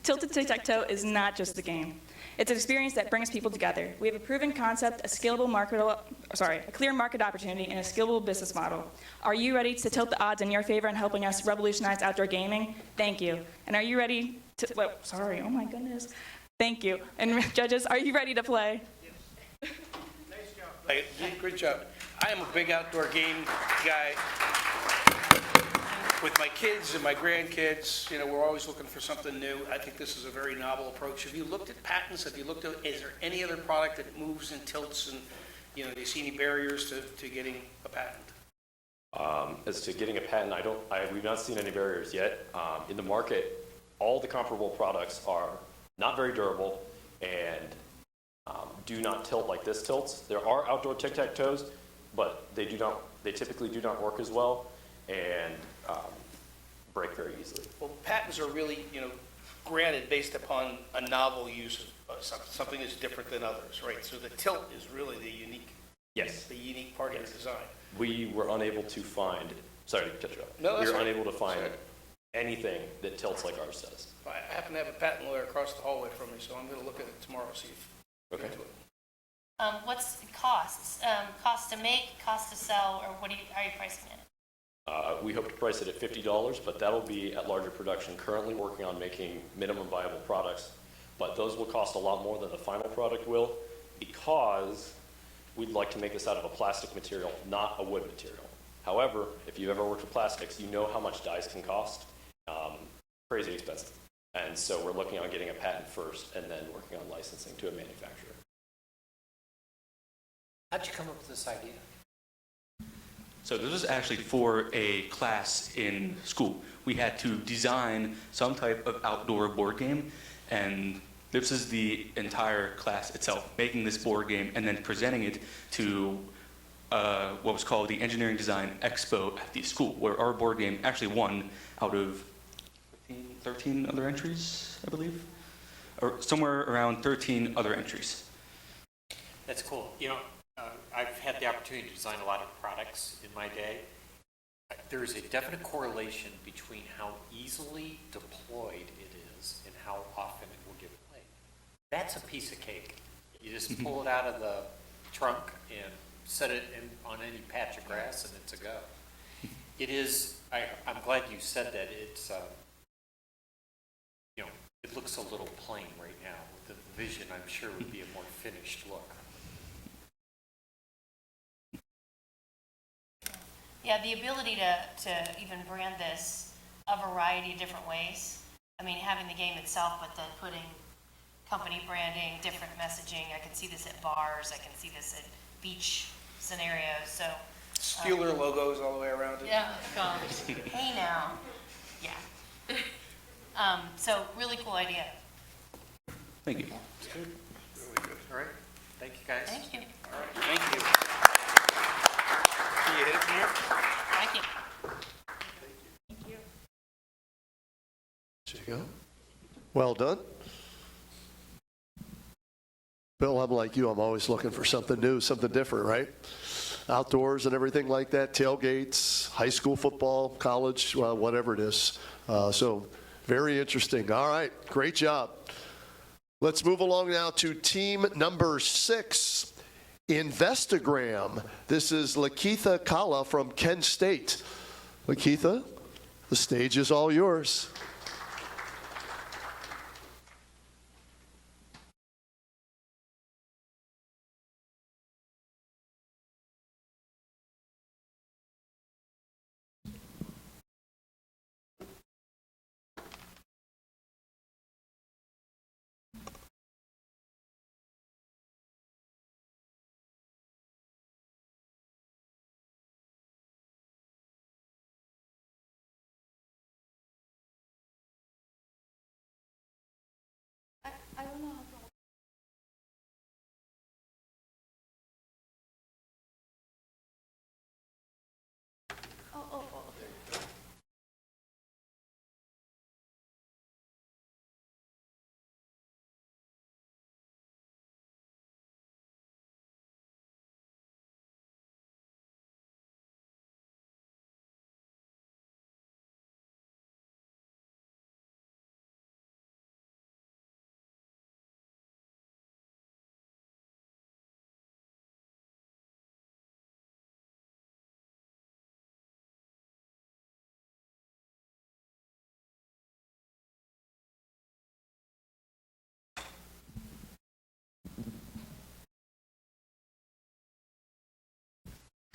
Tilted Tic-Tac-Toe is not just a game. It's an experience that brings people together. We have a proven concept, a clear market opportunity, and a scalable business model. Are you ready to tilt the odds in your favor in helping us revolutionize outdoor gaming? Thank you. And are you ready to, oh my goodness. Thank you. And judges, are you ready to play? Nice job. Hey, great job. I am a big outdoor game guy. With my kids and my grandkids, we're always looking for something new. I think this is a very novel approach. Have you looked at patents? Have you looked at, is there any other product that moves and tilts and, do you see any barriers to getting a patent? As to getting a patent, we've not seen any barriers yet. In the market, all the comparable products are not very durable and do not tilt like this tilts. There are outdoor tic-tac-toes, but they typically do not work as well and break very easily. Well, patents are really, granted based upon a novel use of something that's different than others, right? So the tilt is really the unique part of your design. We were unable to find, sorry to cut you off. No, that's we were right. unable to find anything that tilts like ours does. I happen to have a patent lawyer across the hallway from me, so I'm going to look at it tomorrow, see if Okay. into it. What's the costs? Cost to make, cost to sell, or how are you pricing it? We hope to price it at $50, but that'll be at larger production. Currently working on making minimum viable products, but those will cost a lot more than the final product will because we'd like to make this out of a plastic material, not a wood material. However, if you've ever worked with plastics, you know how much dies can cost. Crazy expensive. And so we're looking on getting a patent first and then working on licensing to a manufacturer. How'd you come up with this idea? So this was actually for a class in school. We had to design some type of outdoor board game, and this is the entire class itself, making this board game and then presenting it to what was called the Engineering Design Expo at the school, where our board game actually won out of 13 other entries, I believe, or somewhere around 13 other entries. That's cool. I've had the opportunity to design a lot of products in my day. There is a definite correlation between how easily deployed it is and how often it will get played. That's a piece of cake. You just pull it out of the trunk and set it on any patch of grass and it's a go. It is, I'm glad you said that. It's, it looks a little plain right now. The vision, I'm sure, would be a more finished look. Yeah, the ability to even brand this a variety of different ways. I mean, having the game itself, but then putting company branding, different messaging. I can see this at bars. I can see this at beach scenarios. So Steeler logos all the way around it. yeah, hey now, yeah. So really cool idea. Thank you. All right, thank you, guys. Thank you. All right, thank you. Can you hit it from here? Thank you. There you go. Well done. Bill, I'm like you. I'm always looking for something new, something different, right? Outdoors and everything like that, tailgates, high school football, college, well, whatever it is. So very interesting. All right, great job. Let's move along now to team number 6, Investagram. This is Lakeitha Kala from Kent State. Lakeitha, the stage is all yours. I don't know how to. Oh.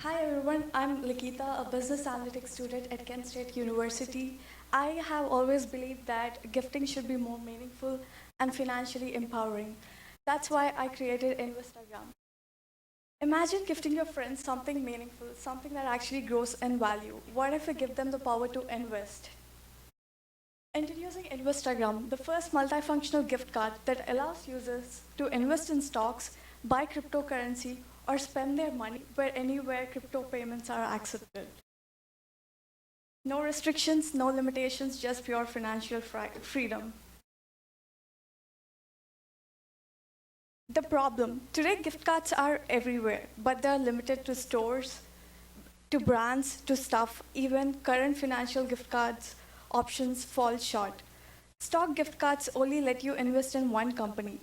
Hi everyone, I'm Lakeitha, a business analytics student at Kent State University. I have always believed that gifting should be more meaningful and financially empowering. That's why I created Investagram. Imagine gifting your friends something meaningful, something that actually grows in value. What if we give them the power to invest? Introducing Investagram, the first multifunctional gift card that allows users to invest in stocks, buy cryptocurrency, or spend their money anywhere crypto payments are accepted. No restrictions, no limitations, just pure financial freedom. The problem, today gift cards are everywhere, but they're limited to stores, to brands, to stuff. Even current financial gift cards options fall short. Stock gift cards only let you invest in one company.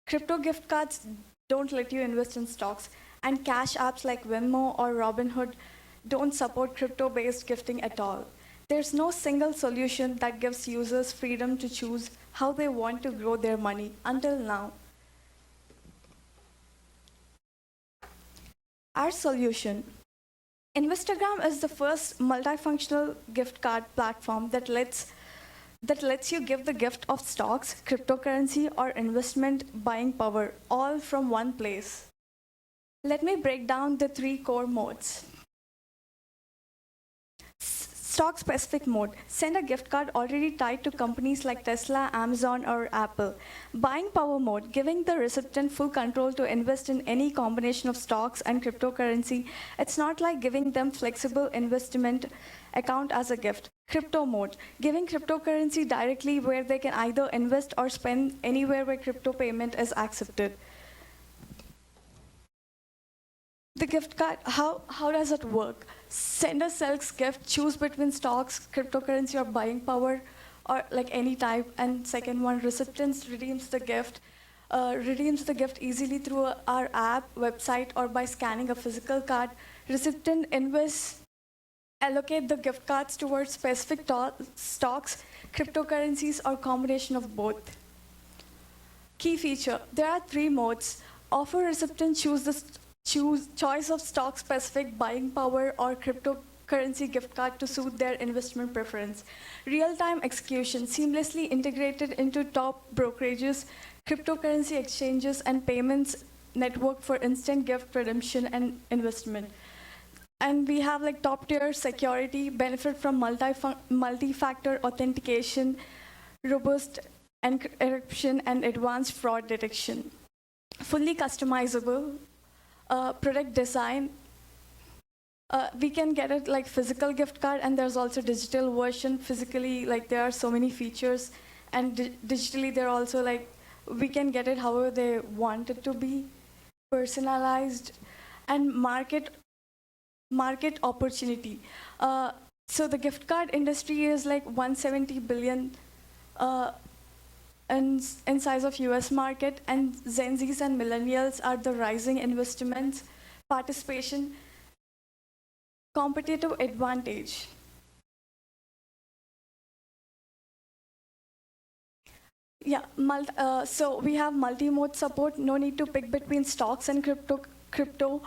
Crypto gift cards don't let you invest in stocks, and cash apps like Venmo or Robinhood don't support crypto-based gifting at all. There's no single solution that gives users freedom to choose how they want to grow their money until now. Our solution. Investagram is the first multifunctional gift card platform that lets you give the gift of stocks, cryptocurrency, or investment buying power, all from one place. Let me break down the 3 core modes. Stock-specific mode. Send a gift card already tied to companies like Tesla, Amazon, or Apple. Buying power mode, giving the recipient full control to invest in any combination of stocks and cryptocurrency. It's not like giving them flexible investment account as a gift. Crypto mode, giving cryptocurrency directly where they can either invest or spend anywhere where crypto payment is accepted. The gift card, how does it work? Sender sells gift, choose between stocks, cryptocurrency, or buying power, or like any type. And second one, recipient redeems the gift easily through our app, website, or by scanning a physical card. Recipient invests, allocate the gift cards towards specific stocks, cryptocurrencies, or combination of both. Key feature, there are 3 modes. Offer recipient choose the choice of stock-specific buying power or cryptocurrency gift card to suit their investment preference. Real-time execution, seamlessly integrated into top brokerages, cryptocurrency exchanges, and payments network for instant gift redemption and investment. And we have like top-tier security, benefit from multi-factor authentication, robust encryption, and advanced fraud detection. Fully customizable product design. We can get it like physical gift card, and there's also digital version. Physically, like there are so many features, and digitally they're also like we can get it however they want it to be, personalized, and market opportunity. So the gift card industry is like 170 billion in size of US market, and Gen Zs and millennials are the rising investments, participation, competitive advantage. Yeah, so we have multi-mode support, no need to pick between stocks and crypto.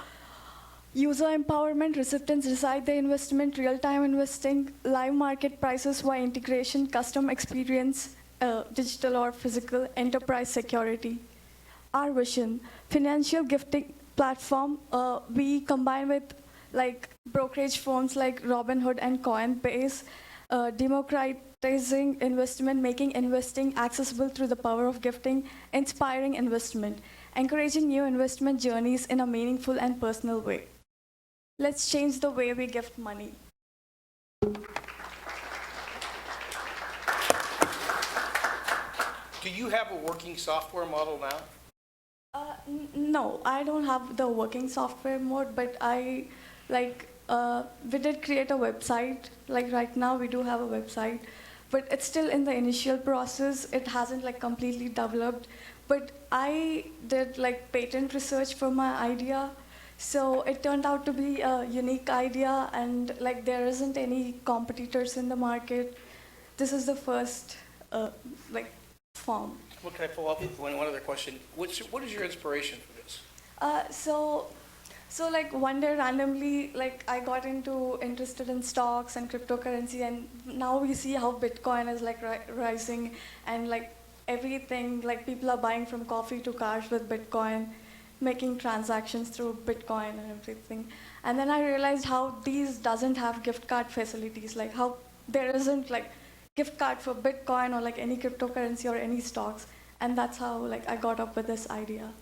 User empowerment, recipients decide their investment, real-time investing, live market prices via integration, custom experience, digital or physical, enterprise security. Our vision, financial gifting platform, we combine with like brokerage firms like Robinhood and Coinbase, democratizing investment, making investing accessible through the power of gifting, inspiring investment, encouraging new investment journeys in a meaningful and personal way. Let's change the way we gift money. Do you have a working software model now? No, I don't have the working software mode, but I we did create a website. Like right now we do have a website, but it's still in the initial process. It hasn't like completely developed, but I did like patent research for my idea. So it turned out to be a unique idea, and like there isn't any competitors in the market. This is the first form. What can I follow up with one other question? What is your inspiration for this? So like one day randomly, like I got interested in stocks and cryptocurrency, and now we see how Bitcoin is like rising, and like everything, like people are buying from coffee to cars with Bitcoin, making transactions through Bitcoin and everything. And then I realized how these doesn't have gift card facilities, like how there isn't like gift card for Bitcoin or like any cryptocurrency or any stocks. And that's how like I got up with this idea.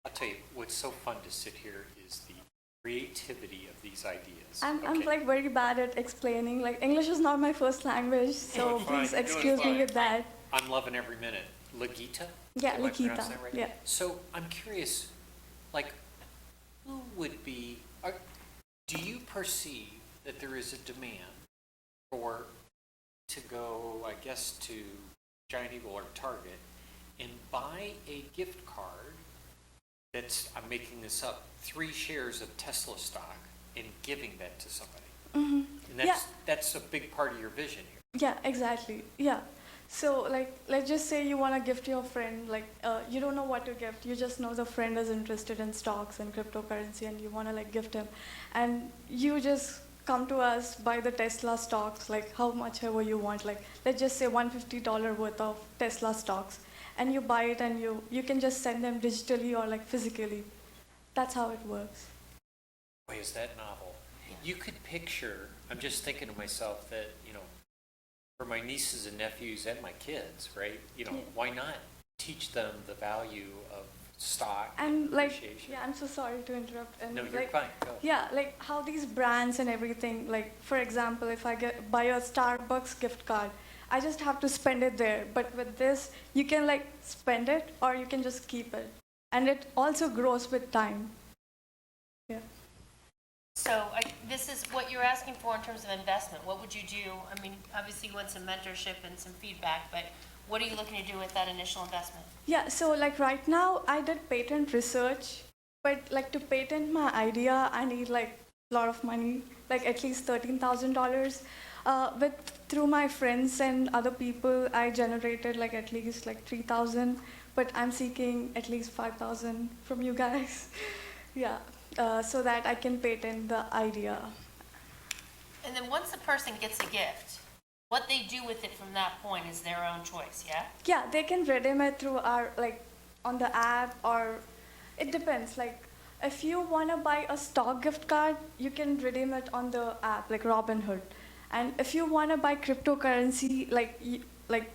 I'll tell you, what's so fun to sit here is the creativity of these ideas. I'm like very bad at explaining. Like English is not my first language, so please excuse me with that. I'm loving every minute. Lagita? Yeah, Am I pronouncing Lakita. that right? Yeah. So I'm curious, like, who would be, do you perceive that there is a demand to go, I guess, to Giant Eagle or Target and buy a gift card that's, I'm making this up, 3 shares of Tesla stock and giving that to somebody? Mm-hmm. And that's a big part of your vision here. Yeah, exactly. Yeah. So like, let's just say you want to gift your friend, like you don't know what to gift. You just know the friend is interested in stocks and cryptocurrency, and you want to like gift him. And you just come to us, buy the Tesla stocks, like how much ever you want. Like let's just say $150 worth of Tesla stocks, and you buy it, and you can just send them digitally or like physically. That's how it works. Boy, is that novel. You could picture, I'm just thinking to myself that, for my nieces and nephews and my kids, right? Why not teach them the value of stock and like, appreciation? yeah, I'm so sorry to interrupt. And No, you're like, fine. Go. Yeah, like how these brands and everything, like for example, if I buy a Starbucks gift card, I just have to spend it there. But with this, you can like spend it or you can just keep it. And it also grows with time. Yeah. So this is what you're asking for in terms of investment. What would you do? I mean, obviously you want some mentorship and some feedback, but what are you looking to do with that initial investment? Yeah, so like right now I did patent research, but like to patent my idea, I need like a lot of money, like at least $13,000. Through my friends and other people, I generated like at least like $3,000 but I'm seeking at least 5,000 from you guys. Yeah, so that I can patent the idea. And then once the person gets a gift, what they do with it from that point is their own choice, yeah? Yeah, they can redeem it through our, on the app, or it depends. If you want to buy a stock gift card, you can redeem it on the app, like Robinhood. And if you want to buy cryptocurrency,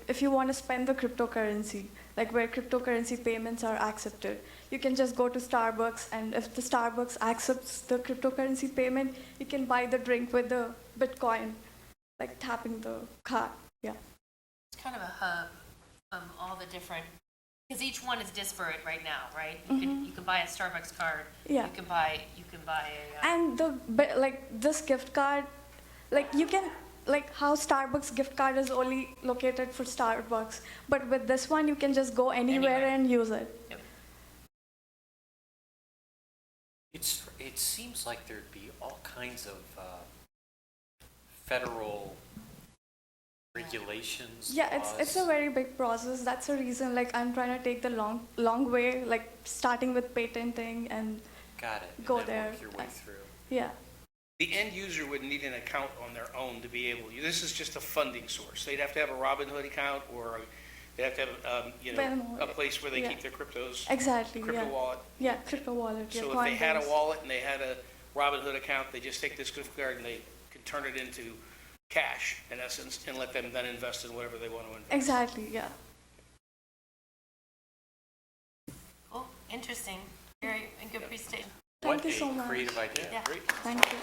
if you want to spend the cryptocurrency, where cryptocurrency payments are accepted, you can just go to Starbucks, and if the Starbucks accepts the cryptocurrency payment, you can buy the drink with the Bitcoin, tapping the card. Yeah. It's kind of a hub of all the different, because each one is disparate right now, right? You can buy a Starbucks card. Yeah. You can buy a. And this gift card, you can, how Starbucks gift card is only located for Starbucks, but with this one you can just go anywhere and use it. Yep. It seems like there'd be all kinds of federal regulations. Yeah, laws. it's a very big process. That's the reason I'm trying to take the long way, starting with patenting and Got it. go and then there. Work your way through. Yeah. The end user would need an account on their own to be able, this is just a funding source. They'd have to have a Robinhood account, or they have to have, Venmo. a place where they Yeah. keep their cryptos. Exactly. Crypto yeah. wallet. Yeah, crypto wallet. Yeah, So if they had a Coinbase. wallet and they had a Robinhood account, they just take this gift card and they could turn it into cash, in essence, and let them then invest in whatever they want to invest. Exactly. Yeah. Cool, interesting, very good presentation. Thank What you a so much. creative idea. Yeah. Great. Thank you.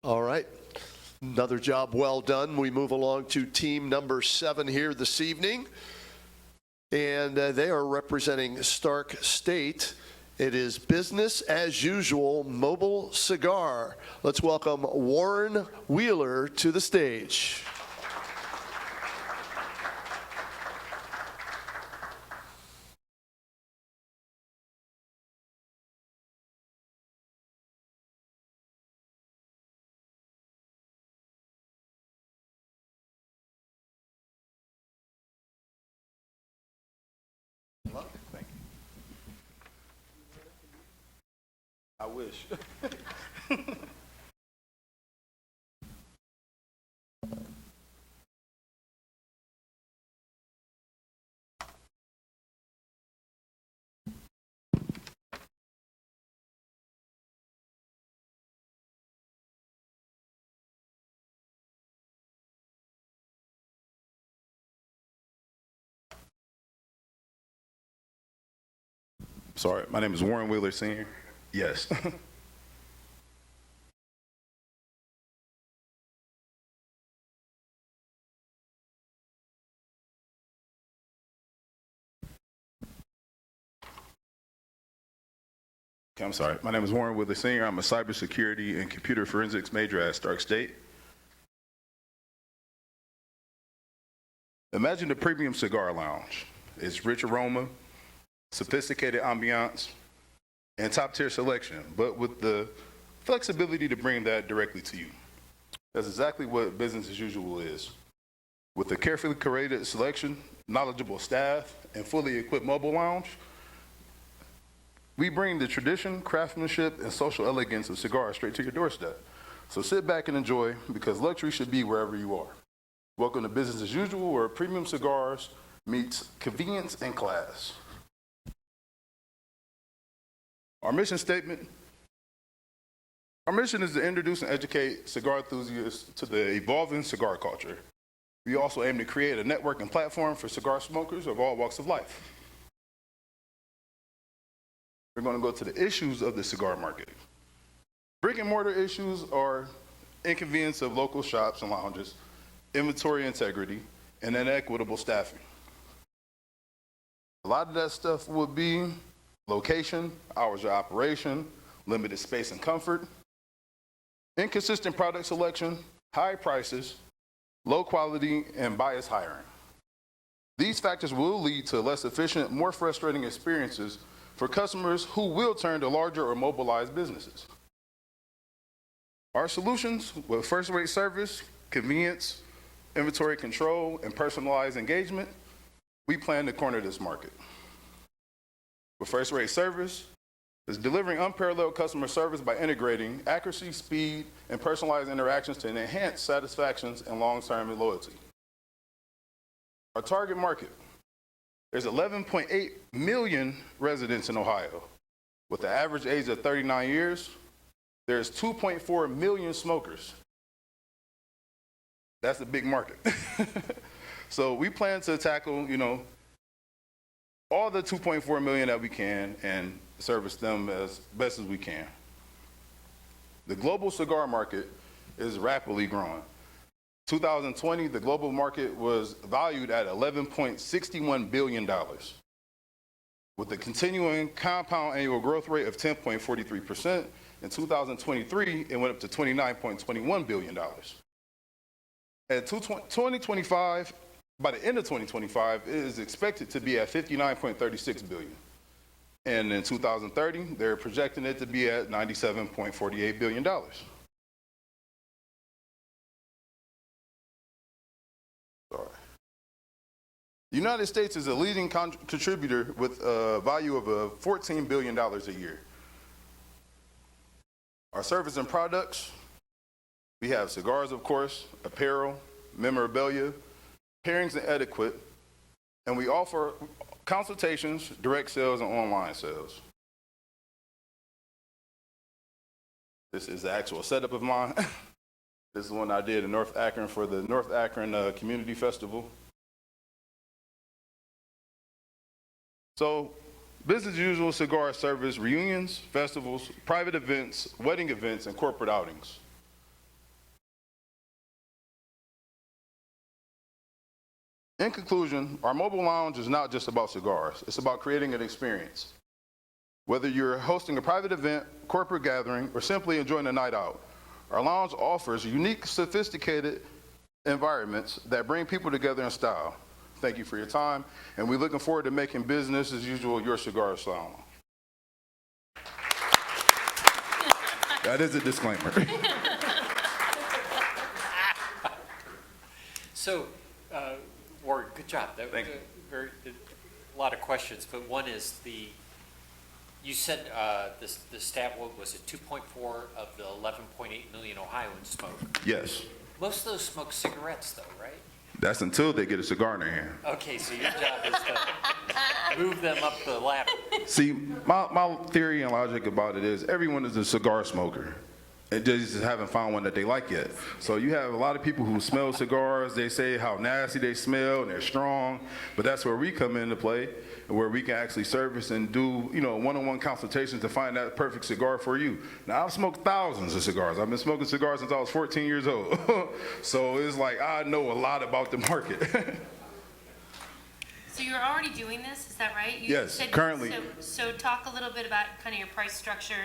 All right. Another job well done. We move along to team number 7 here this evening. And they are representing Stark State. It is Business as Usual Mobile Cigar. Let's welcome Warren Wheeler to the stage. Thank you. I wish. Sorry, my name is Warren Wheeler Sr. Yes. Okay, I'm sorry. My name is Warren Wheeler Sr. I'm a cybersecurity and computer forensics major at Stark State. Imagine a premium cigar lounge. It's rich aroma, sophisticated ambiance, and top-tier selection, but with the flexibility to bring that directly to you. That's exactly what business as usual is. With a carefully curated selection, knowledgeable staff, and fully equipped mobile lounge, we bring the tradition, craftsmanship, and social elegance of cigars straight to your doorstep. So sit back and enjoy, because luxury should be wherever you are. Welcome to Business as Usual, where premium cigars meets convenience and class. Our mission statement. Our mission is to introduce and educate cigar enthusiasts to the evolving cigar culture. We also aim to create a network and platform for cigar smokers of all walks of life. We're going to go to the issues of the cigar market. Brick and mortar issues are inconvenience of local shops and lounges, inventory integrity, and inequitable staffing. A lot of that stuff would be location, hours of operation, limited space and comfort, inconsistent product selection, high prices, low quality, and biased hiring. These factors will lead to less efficient, more frustrating experiences for customers who will turn to larger or mobilized businesses. Our solutions with first-rate service, convenience, inventory control, and personalized engagement, we plan to corner this market. With first-rate service, is delivering unparalleled customer service by integrating accuracy, speed, and personalized interactions to enhance satisfactions and long-term loyalty. Our target market, there's 11.8 million residents in Ohio. With an average age of 39 years, there's 2.4 million smokers. That's a big market. So we plan to tackle, all the 2.4 million that we can and service them as best as we can. The global cigar market is rapidly growing. 2020, the global market was valued at $11.61 billion, with a continuing compound annual growth rate of 10.43%. In 2023, it went up to $29.21 billion. At 2025, by the end of 2025, it is expected to be at $59.36 billion. And in 2030, they're projecting it to be at $97.48 billion. Sorry. The United States is a leading contributor with a value of $14 billion a year. Our service and products, we have cigars, of course, apparel, memorabilia, pairings and etiquette, and we offer consultations, direct sales, and online sales. This is the actual setup of mine. This is one I did in North Akron for the North Akron Community Festival. So, business as usual cigar service, reunions, festivals, private events, wedding events, and corporate outings. In conclusion, our mobile lounge is not just about cigars. It's about creating an experience. Whether you're hosting a private event, corporate gathering, or simply enjoying a night out, our lounge offers unique, sophisticated environments that bring people together in style. Thank you for your time, and we're looking forward to making business as usual your cigar salon. That is a disclaimer. So, Ward, good job. That was a lot of questions, but one is you said the stat, what was it, 2.4 of the 11.8 million Ohioans smoke? Yes. Most of those smoke cigarettes though, right? That's until they get a cigar in their hand. Okay, so your job is to move them up the ladder. See, my theory and logic about it is everyone is a cigar smoker. And they just haven't found one that they like yet. So you have a lot of people who smell cigars, they say how nasty they smell and they're strong, but that's where we come into play, where we can actually service and do, one-on-one consultations to find that perfect cigar for you. Now, I've smoked thousands of cigars. I've been smoking cigars since I was 14 years old. So it's like I know a lot about the market. So you're already doing this, is that right? Yes, currently. So talk a little bit about kind of your price structure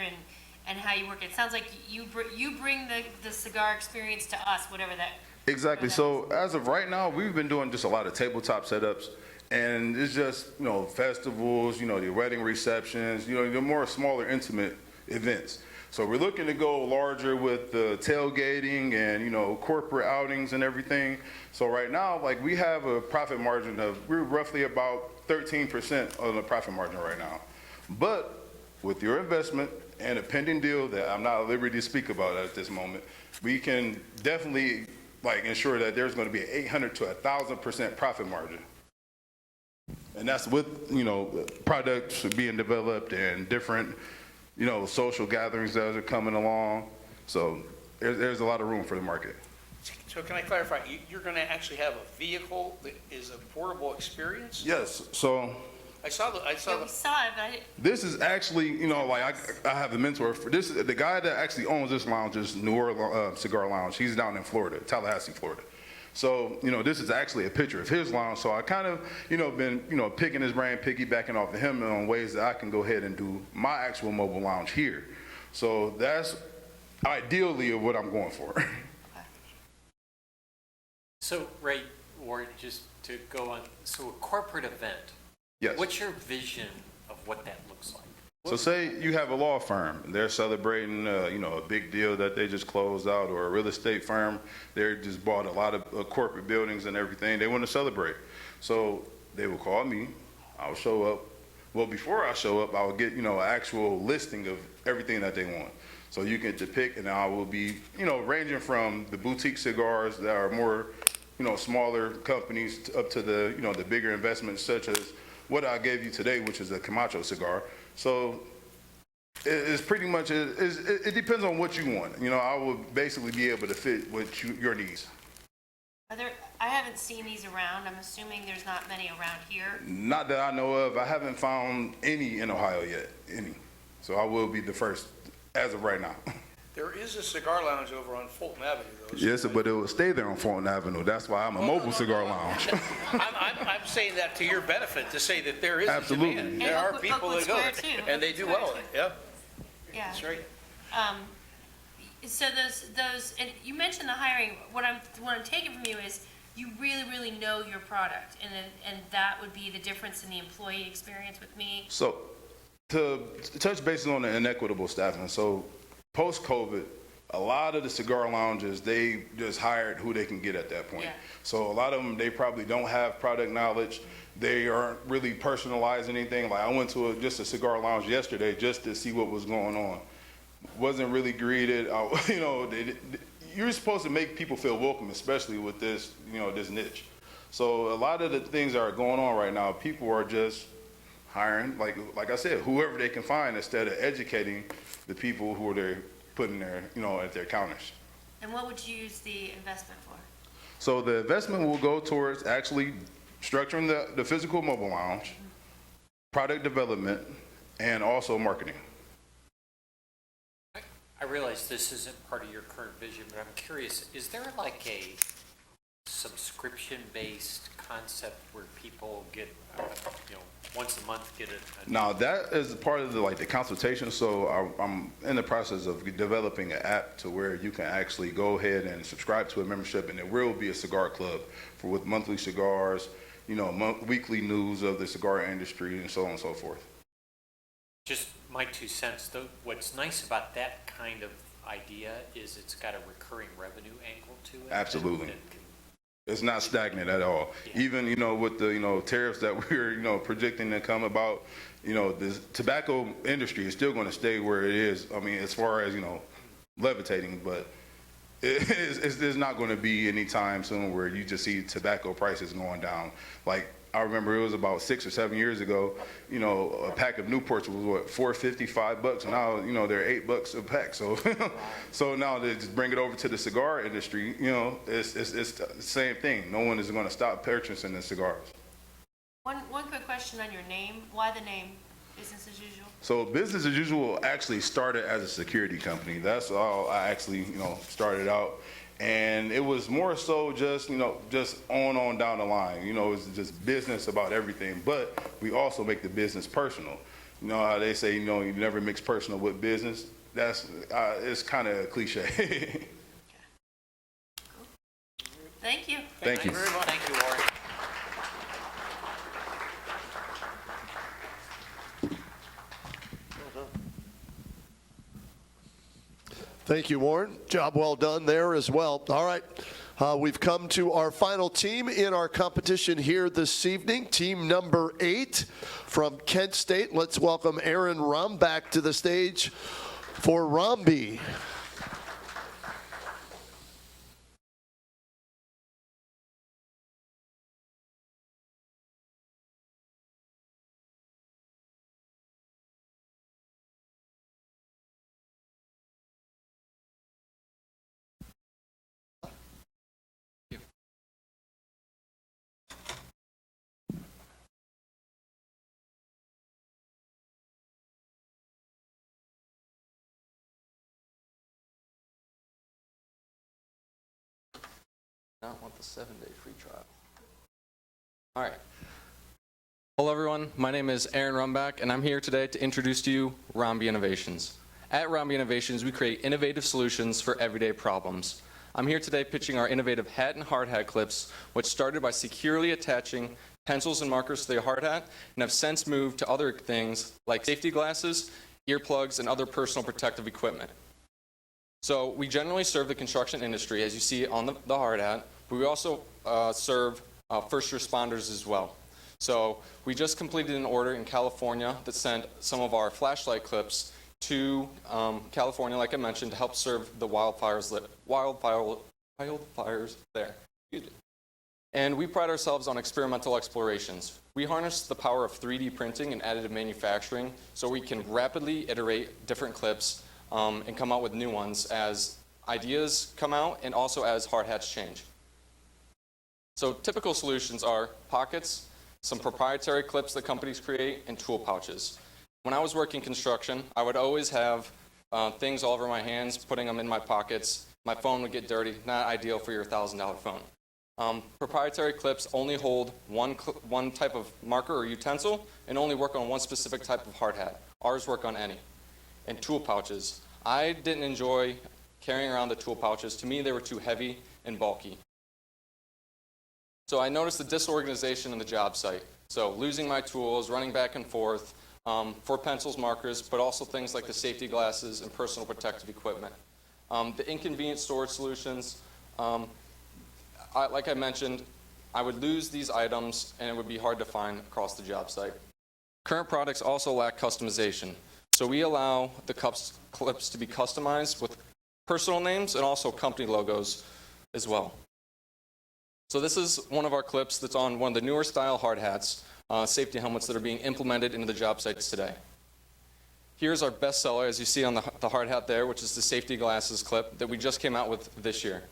and how you work. It sounds like you bring the cigar experience to us, whatever that. Exactly. So as of right now, we've been doing just a lot of tabletop setups, and it's just festivals, the wedding receptions, the more smaller, intimate events. So we're looking to go larger with the tailgating and corporate outings and everything. So right now, we have a profit margin we're roughly about 13% on the profit margin right now. But with your investment and a pending deal that I'm not at liberty to speak about at this moment, we can definitely ensure that there's going to be an 800 to 1,000% profit margin. And that's with, products being developed and different, social gatherings that are coming along. So there's a lot of room for the market. So can I clarify, you're going to actually have a vehicle that is a portable experience? Yes, so. I saw We saw it, but This is actually, I have a mentor for this. The guy that actually owns this lounge is New Orleans Cigar Lounge. He's down in Florida, Tallahassee, Florida. So, this is actually a picture of his lounge. So I kind of, been, picking his brain, piggybacking off of him on ways that I can go ahead and do my actual mobile lounge here. So that's ideally what I'm going for. So, Ray, or just to go on, so a corporate event. Yes. What's your vision of what that looks like. So say you have a law firm, they're celebrating, a big deal that they just closed out, or a real estate firm, they just bought a lot of corporate buildings and everything, they want to celebrate. So they will call me, I'll show up. Well, before I show up, I'll get, an actual listing of everything that they want. So you can pick, and I will be, ranging from the boutique cigars that are more, smaller companies up to the, the bigger investments such as what I gave you today, which is a Camacho cigar. So it's pretty much, it depends on what you want. I will basically be able to fit what your needs. I haven't seen these around. I'm assuming there's not many around here. Not that I know of. I haven't found any in Ohio yet, any. So I will be the first as of right now. There is a cigar lounge over on Fulton Avenue, though. Yes, but it will stay there on Fulton Avenue. That's why I'm a mobile cigar lounge. I'm saying that to your benefit, to say that there is a Absolutely. demand. There are Oakwood people that go Square, there, too. and they do well in it, yeah, Yeah. that's right. So those, and you mentioned the hiring. What I'm taking from you is you really know your product, and that would be the difference in the employee experience with me. So to touch bases on the inequitable staffing, so post-COVID, a lot of the cigar lounges, they just hired who they can get at that point. Yeah. So a lot of them, they probably don't have product knowledge. They aren't really personalizing anything. Like I went to just a cigar lounge yesterday just to see what was going on. Wasn't really greeted. You're supposed to make people feel welcome, especially with this, this niche. So a lot of the things that are going on right now, people are just hiring, like I said, whoever they can find instead of educating the people who are putting their, at their counters. And what would you use the investment for? So the investment will go towards actually structuring the physical mobile lounge, product development, and also marketing. I realize this isn't part of your current vision, but I'm curious, is there like a subscription-based concept where people get, once a month get a Now that is part of the consultation. So I'm in the process of developing an app to where you can actually go ahead and subscribe to a membership, and there will be a cigar club with monthly cigars, weekly news of the cigar industry, and so on and so forth. Just my 2 cents, though, what's nice about that kind of idea is it's got a recurring revenue angle to it. Absolutely. that can- It's not stagnant at all. Yeah. Even, with the, tariffs that we're, projecting to come about, the tobacco industry is still going to stay where it is. I mean, as far as, levitating, but there's not going to be any time soon where you just see tobacco prices going down. Like, I remember it was about 6 or 7 years ago, a pack of Newports was what, $4.50, $5, now, they're $8 a pack. So, so now they just bring it over to the cigar industry, it's the same thing. No one is going to stop purchasing the cigars. One quick question on your name. Why the name Business as Usual? So Business as Usual actually started as a security company. That's all I actually, started out. And it was more so just, just on down the line. It's just business about everything. But we also make the business personal. You know how they say, you never mix personal with business? That's, it's kind of cliche. Thank you. Thank you. very much. Thank you, Warren. Thank you, Warren. Job well done there as well. All right. We've come to our final team in our competition here this evening, team number 8 from Kent State. Let's welcome Aaron Rombach to the stage for Romby. Not want the 7-day free trial. All right. Hello, everyone. My name is Aaron Rumbach, and I'm here today to introduce to you Romby Innovations. At Romby Innovations, we create innovative solutions for everyday problems. I'm here today pitching our innovative hat and hard hat clips, which started by securely attaching pencils and markers to the hard hat, and have since moved to other things like safety glasses, earplugs, and other personal protective equipment. So we generally serve the construction industry, as you see on the hard hat, but we also serve first responders as well. So we just completed an order in California that sent some of our flashlight clips to California, like I mentioned, to help serve the wildfires there. Excuse me. And we pride ourselves on experimental explorations. We harness the power of 3D printing and additive manufacturing so we can rapidly iterate different clips and come out with new ones as ideas come out and also as hard hats change. So typical solutions are pockets, some proprietary clips that companies create, and tool pouches. When I was working construction, I would always have things all over my hands, putting them in my pockets. My phone would get dirty, not ideal for your $1,000 phone. Proprietary clips only hold one type of marker or utensil and only work on one specific type of hard hat. Ours work on any. And tool pouches. I didn't enjoy carrying around the tool pouches. To me, they were too heavy and bulky. So I noticed the disorganization in the job site. So losing my tools, running back and forth for pencils, markers, but also things like the safety glasses and personal protective equipment. The inconvenient storage solutions, like I mentioned, I would lose these items and it would be hard to find across the job site. Current products also lack customization. So we allow the clips to be customized with personal names and also company logos as well. So this is one of our clips that's on one of the newer style hard hats, safety helmets that are being implemented into the job sites today. Here's our best seller, as you see on the hard hat there, which is the safety glasses clip that we just came out with this year.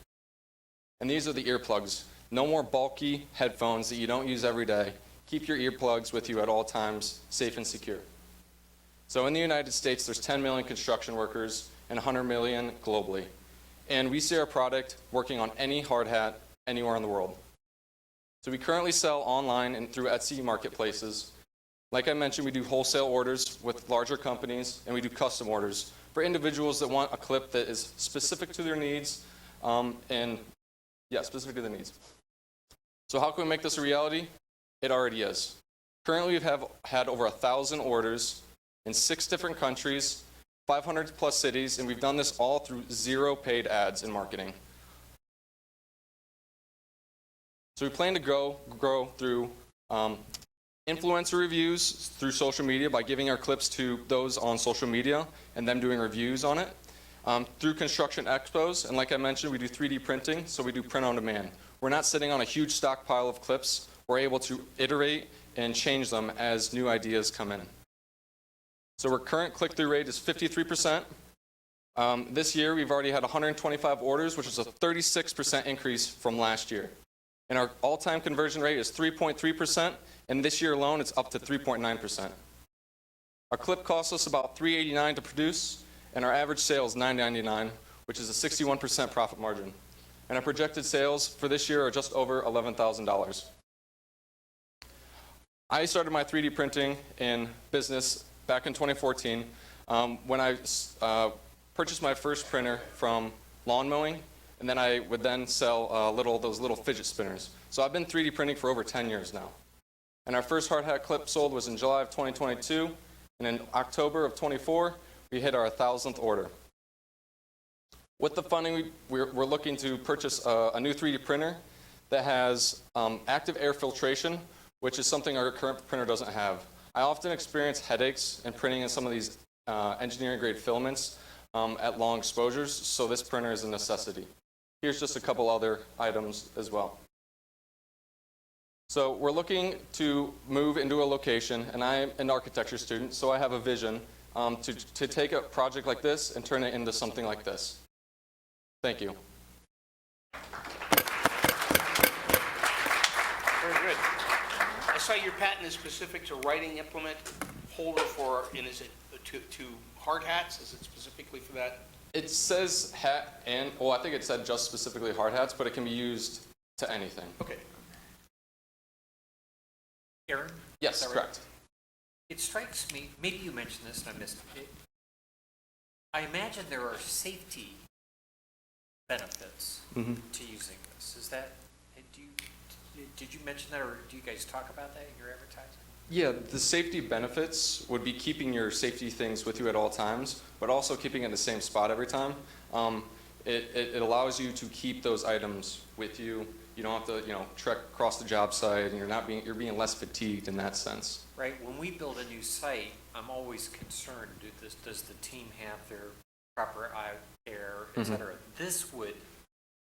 And these are the earplugs. No more bulky headphones that you don't use every day. Keep your earplugs with you at all times, safe and secure. So in the United States, there's 10 million construction workers and 100 million globally. And we see our product working on any hard hat anywhere in the world. So we currently sell online and through Etsy marketplaces. Like I mentioned, we do wholesale orders with larger companies, and we do custom orders for individuals that want a clip that is specific to their needs, specific to their needs. So how can we make this a reality? It already is. Currently, we have had over 1,000 orders in 6 different countries, 500 plus cities, and we've done this all through 0 paid ads and marketing. So we plan to grow through influencer reviews through social media by giving our clips to those on social media and them doing reviews on it. Through construction expos, and like I mentioned, we do 3D printing, so we do print on demand. We're not sitting on a huge stockpile of clips. We're able to iterate and change them as new ideas come in. So our current click-through rate is 53%. This year, we've already had 125 orders, which is a 36% increase from last year. And our all-time conversion rate is 3.3%, and this year alone, it's up to 3.9%. Our clip costs us about $3.89 to produce, and our average sale is $9.99, which is a 61% profit margin. And our projected sales for this year are just over $11,000. I started my 3D printing in business back in 2014 when I purchased my first printer from lawn mowing, and then I would then sell those little fidget spinners. So I've been 3D printing for over 10 years now. And our first hard hat clip sold was in July of 2022, and in October of 24, we hit our 1,000th order. With the funding, we're looking to purchase a new 3D printer that has active air filtration, which is something our current printer doesn't have. I often experience headaches in printing in some of these engineering-grade filaments at long exposures, so this printer is a necessity. Here's just a couple other items as well. So we're looking to move into a location, and I'm an architecture student, so I have a vision to take a project like this and turn it into something like this. Thank you. Very good. I saw your patent is specific to writing implement holder for, and is it to hard hats? Is it specifically for that? It says hat and, well, I think it said just specifically hard hats, but it can be used to anything. Okay. Aaron? Yes, correct. It strikes me, maybe you mentioned this and I missed it. I imagine there are safety benefits to using this. Is that, Did you mention that, or do you guys talk about that in your advertising? Yeah, the safety benefits would be keeping your safety things with you at all times, but also keeping it in the same spot every time. It allows you to keep those items with you. You don't have to, trek across the job site, and you're being less fatigued in that sense. Right, when we build a new site, I'm always concerned, does the team have their proper eye care, et cetera? This would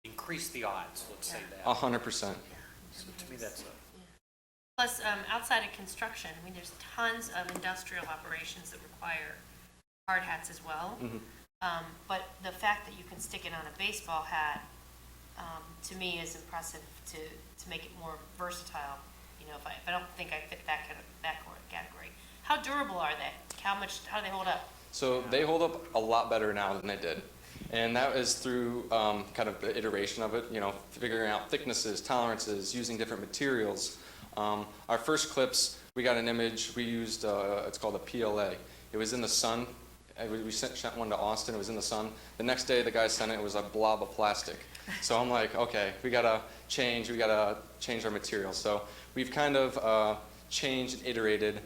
increase the odds, let's say that. 100%. So to me, that's a, Plus, outside of construction, I mean, there's tons of industrial operations that require hard hats as well. But the fact that you can stick it on a baseball hat, to me, is impressive to make it more versatile. If I don't think I fit that category. How durable are they? How do they hold up? So they hold up a lot better now than they did. And that is through kind of the iteration of it, figuring out thicknesses, tolerances, using different materials. Our first clips, we got an image, we used, it's called a PLA. It was in the sun. We sent one to Austin, it was in the sun. The next day, the guy sent it was a blob of plastic. So I'm like, okay, we gotta change our material. So we've kind of changed and iterated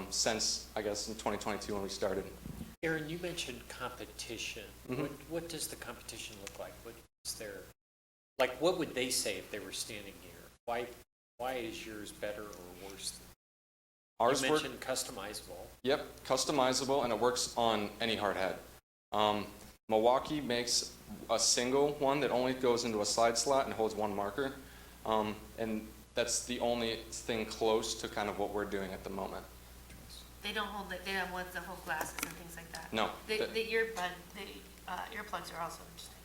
since, I guess, in 2022 when we started. Aaron, you mentioned competition. What does the competition look like? What is there, what would they say if they were standing here? Why is yours better or worse than Ours you mentioned customizable. Yep, customizable, and it works on any hard hat. Milwaukee makes a single one that only goes into a slide slot and holds one marker. And that's the only thing close to kind of what we're doing at the moment. They don't want the whole glasses and things like that. No. The earplugs are also interesting.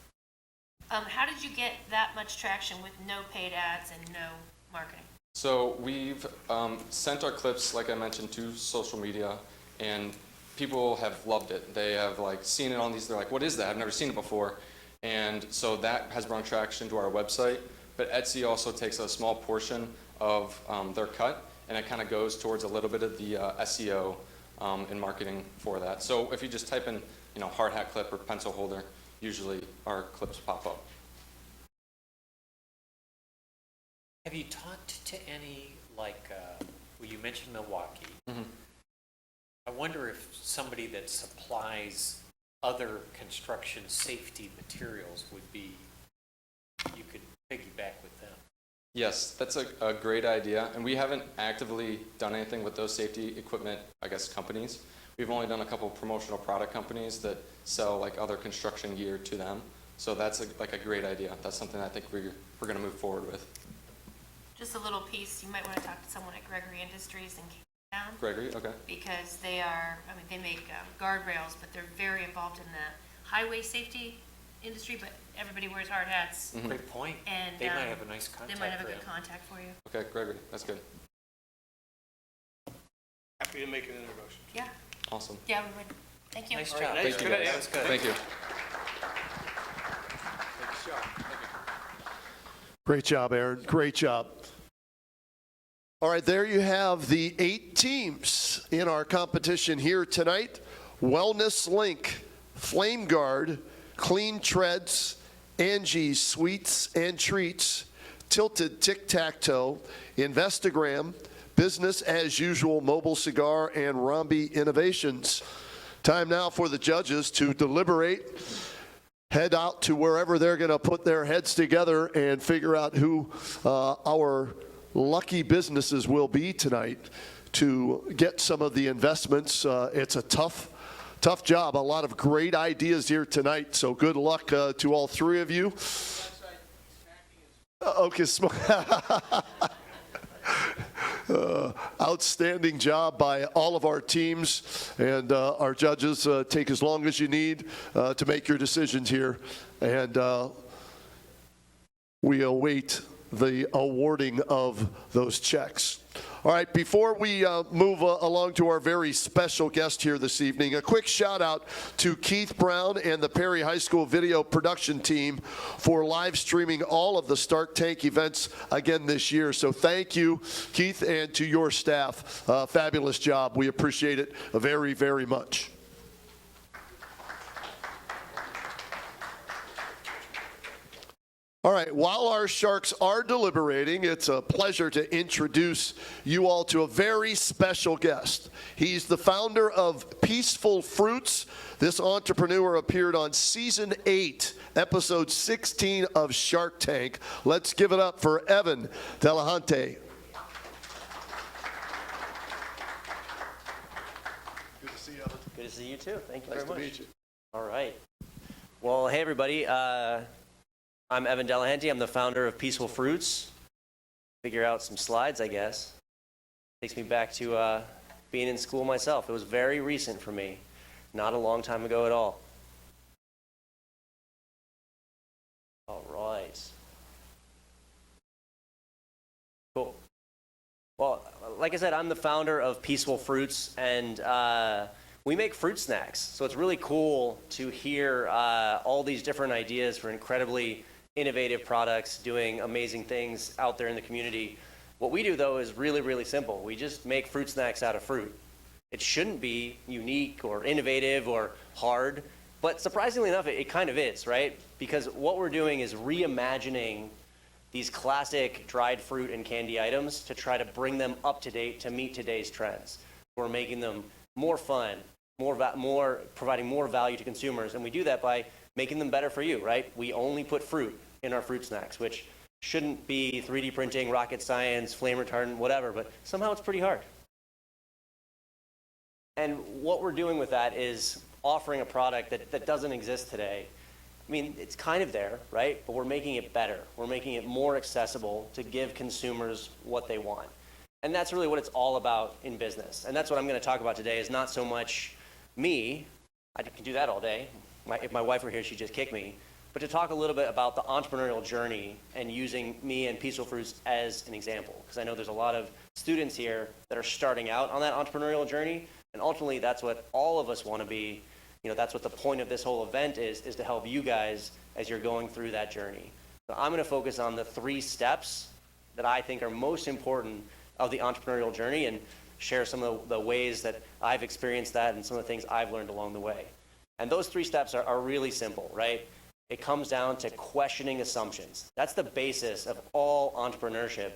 How did you get that much traction with no paid ads and no marketing? So we've sent our clips, like I mentioned, to social media, and people have loved it. They have seen it on these. They're like, "What is that? I've never seen it before." And so that has brought traction to our website. But Etsy also takes a small portion of their cut, and it kind of goes towards a little bit of the SEO and marketing for that. So if you just type in, hard hat clip or pencil holder, usually our clips pop up. Have you talked to any, well, you mentioned Milwaukee. I wonder if somebody that supplies other construction safety materials you could piggyback with them. Yes, that's a great idea. And we haven't actively done anything with those safety equipment, companies. We've only done a couple of promotional product companies that sell other construction gear to them. So that's a great idea. That's something I think we're going to move forward with. Just a little piece, you might want to talk to someone at Gregory Industries in Cape Town. Gregory, okay. Because they make guardrails, but they're very involved in the highway safety industry, but everybody wears hard hats. Great point. And they might have a nice contact. They might have a for good them. contact for you. Okay, Gregory, that's good. Happy to make an introduction. Yeah. Awesome. Yeah, we would. Thank you. Nice All job. right, Thank you, guys. That's good. Thank you. Great job, Aaron. Great job. All right, there you have the 8 teams in our competition here tonight. Wellness Link, Flame Guard, Clean Treads, Angie's Sweets and Treats, Tilted Tic-Tac-Toe, Investigram, Business as Usual Mobile Cigar, and Romby Innovations. Time now for the judges to deliberate, head out to wherever they're going to put their heads together and figure out who our lucky businesses will be tonight to get some of the investments. It's a tough job. A lot of great ideas here tonight, so good luck to all 3 of you. Okay, outstanding job by all of our teams, and our judges. Take as long as you need to make your decisions here, and we await the awarding of those checks. All right, before we move along to our very special guest here this evening, a quick shout out to Keith Brown and the Perry High School video production team for live streaming all of the Stark Tank events again this year. So thank you, Keith, and to your staff. Fabulous job. We appreciate it very, very much. All right, while our sharks are deliberating, it's a pleasure to introduce you all to a very special guest. He's the founder of Peaceful Fruits. This entrepreneur appeared on season 8, episode 16 of Shark Tank. Let's give it up for Evan Delahunty. Good to see you, Evan. Good to see you too. Thank you Nice very much. to meet you. All right. Well, hey everybody. I'm Evan Delahunty. I'm the founder of Peaceful Fruits. Figure out some slides, I guess. Takes me back to being in school myself. It was very recent for me, not a long time ago at all. All right. Cool. Well, like I said, I'm the founder of Peaceful Fruits, and we make fruit snacks. So it's really cool to hear all these different ideas for incredibly innovative products doing amazing things out there in the community. What we do, though, is really, really simple. We just make fruit snacks out of fruit. It shouldn't be unique or innovative or hard, but surprisingly enough, it kind of is, right? Because what we're doing is reimagining these classic dried fruit and candy items to try to bring them up to date to meet today's trends. We're making them more fun, providing more value to consumers, and we do that by making them better for you, right? We only put fruit in our fruit snacks, which shouldn't be 3D printing, rocket science, flame retardant, whatever, but somehow it's pretty hard. And what we're doing with that is offering a product that doesn't exist today. I mean, it's kind of there, right? But we're making it better. We're making it more accessible to give consumers what they want. And that's really what it's all about in business. And that's what I'm going to talk about today, is not so much me. I can do that all day. If my wife were here, she'd just kick me. But to talk a little bit about the entrepreneurial journey and using me and Peaceful Fruits as an example. Because I know there's a lot of students here that are starting out on that entrepreneurial journey. And ultimately, that's what all of us want to be. You know, that's what the point of this whole event is to help you guys as you're going through that journey. So I'm going to focus on the 3 steps that I think are most important of the entrepreneurial journey and share some of the ways that I've experienced that and some of the things I've learned along the way. And those 3 steps are really simple, right? It comes down to questioning assumptions. That's the basis of all entrepreneurship,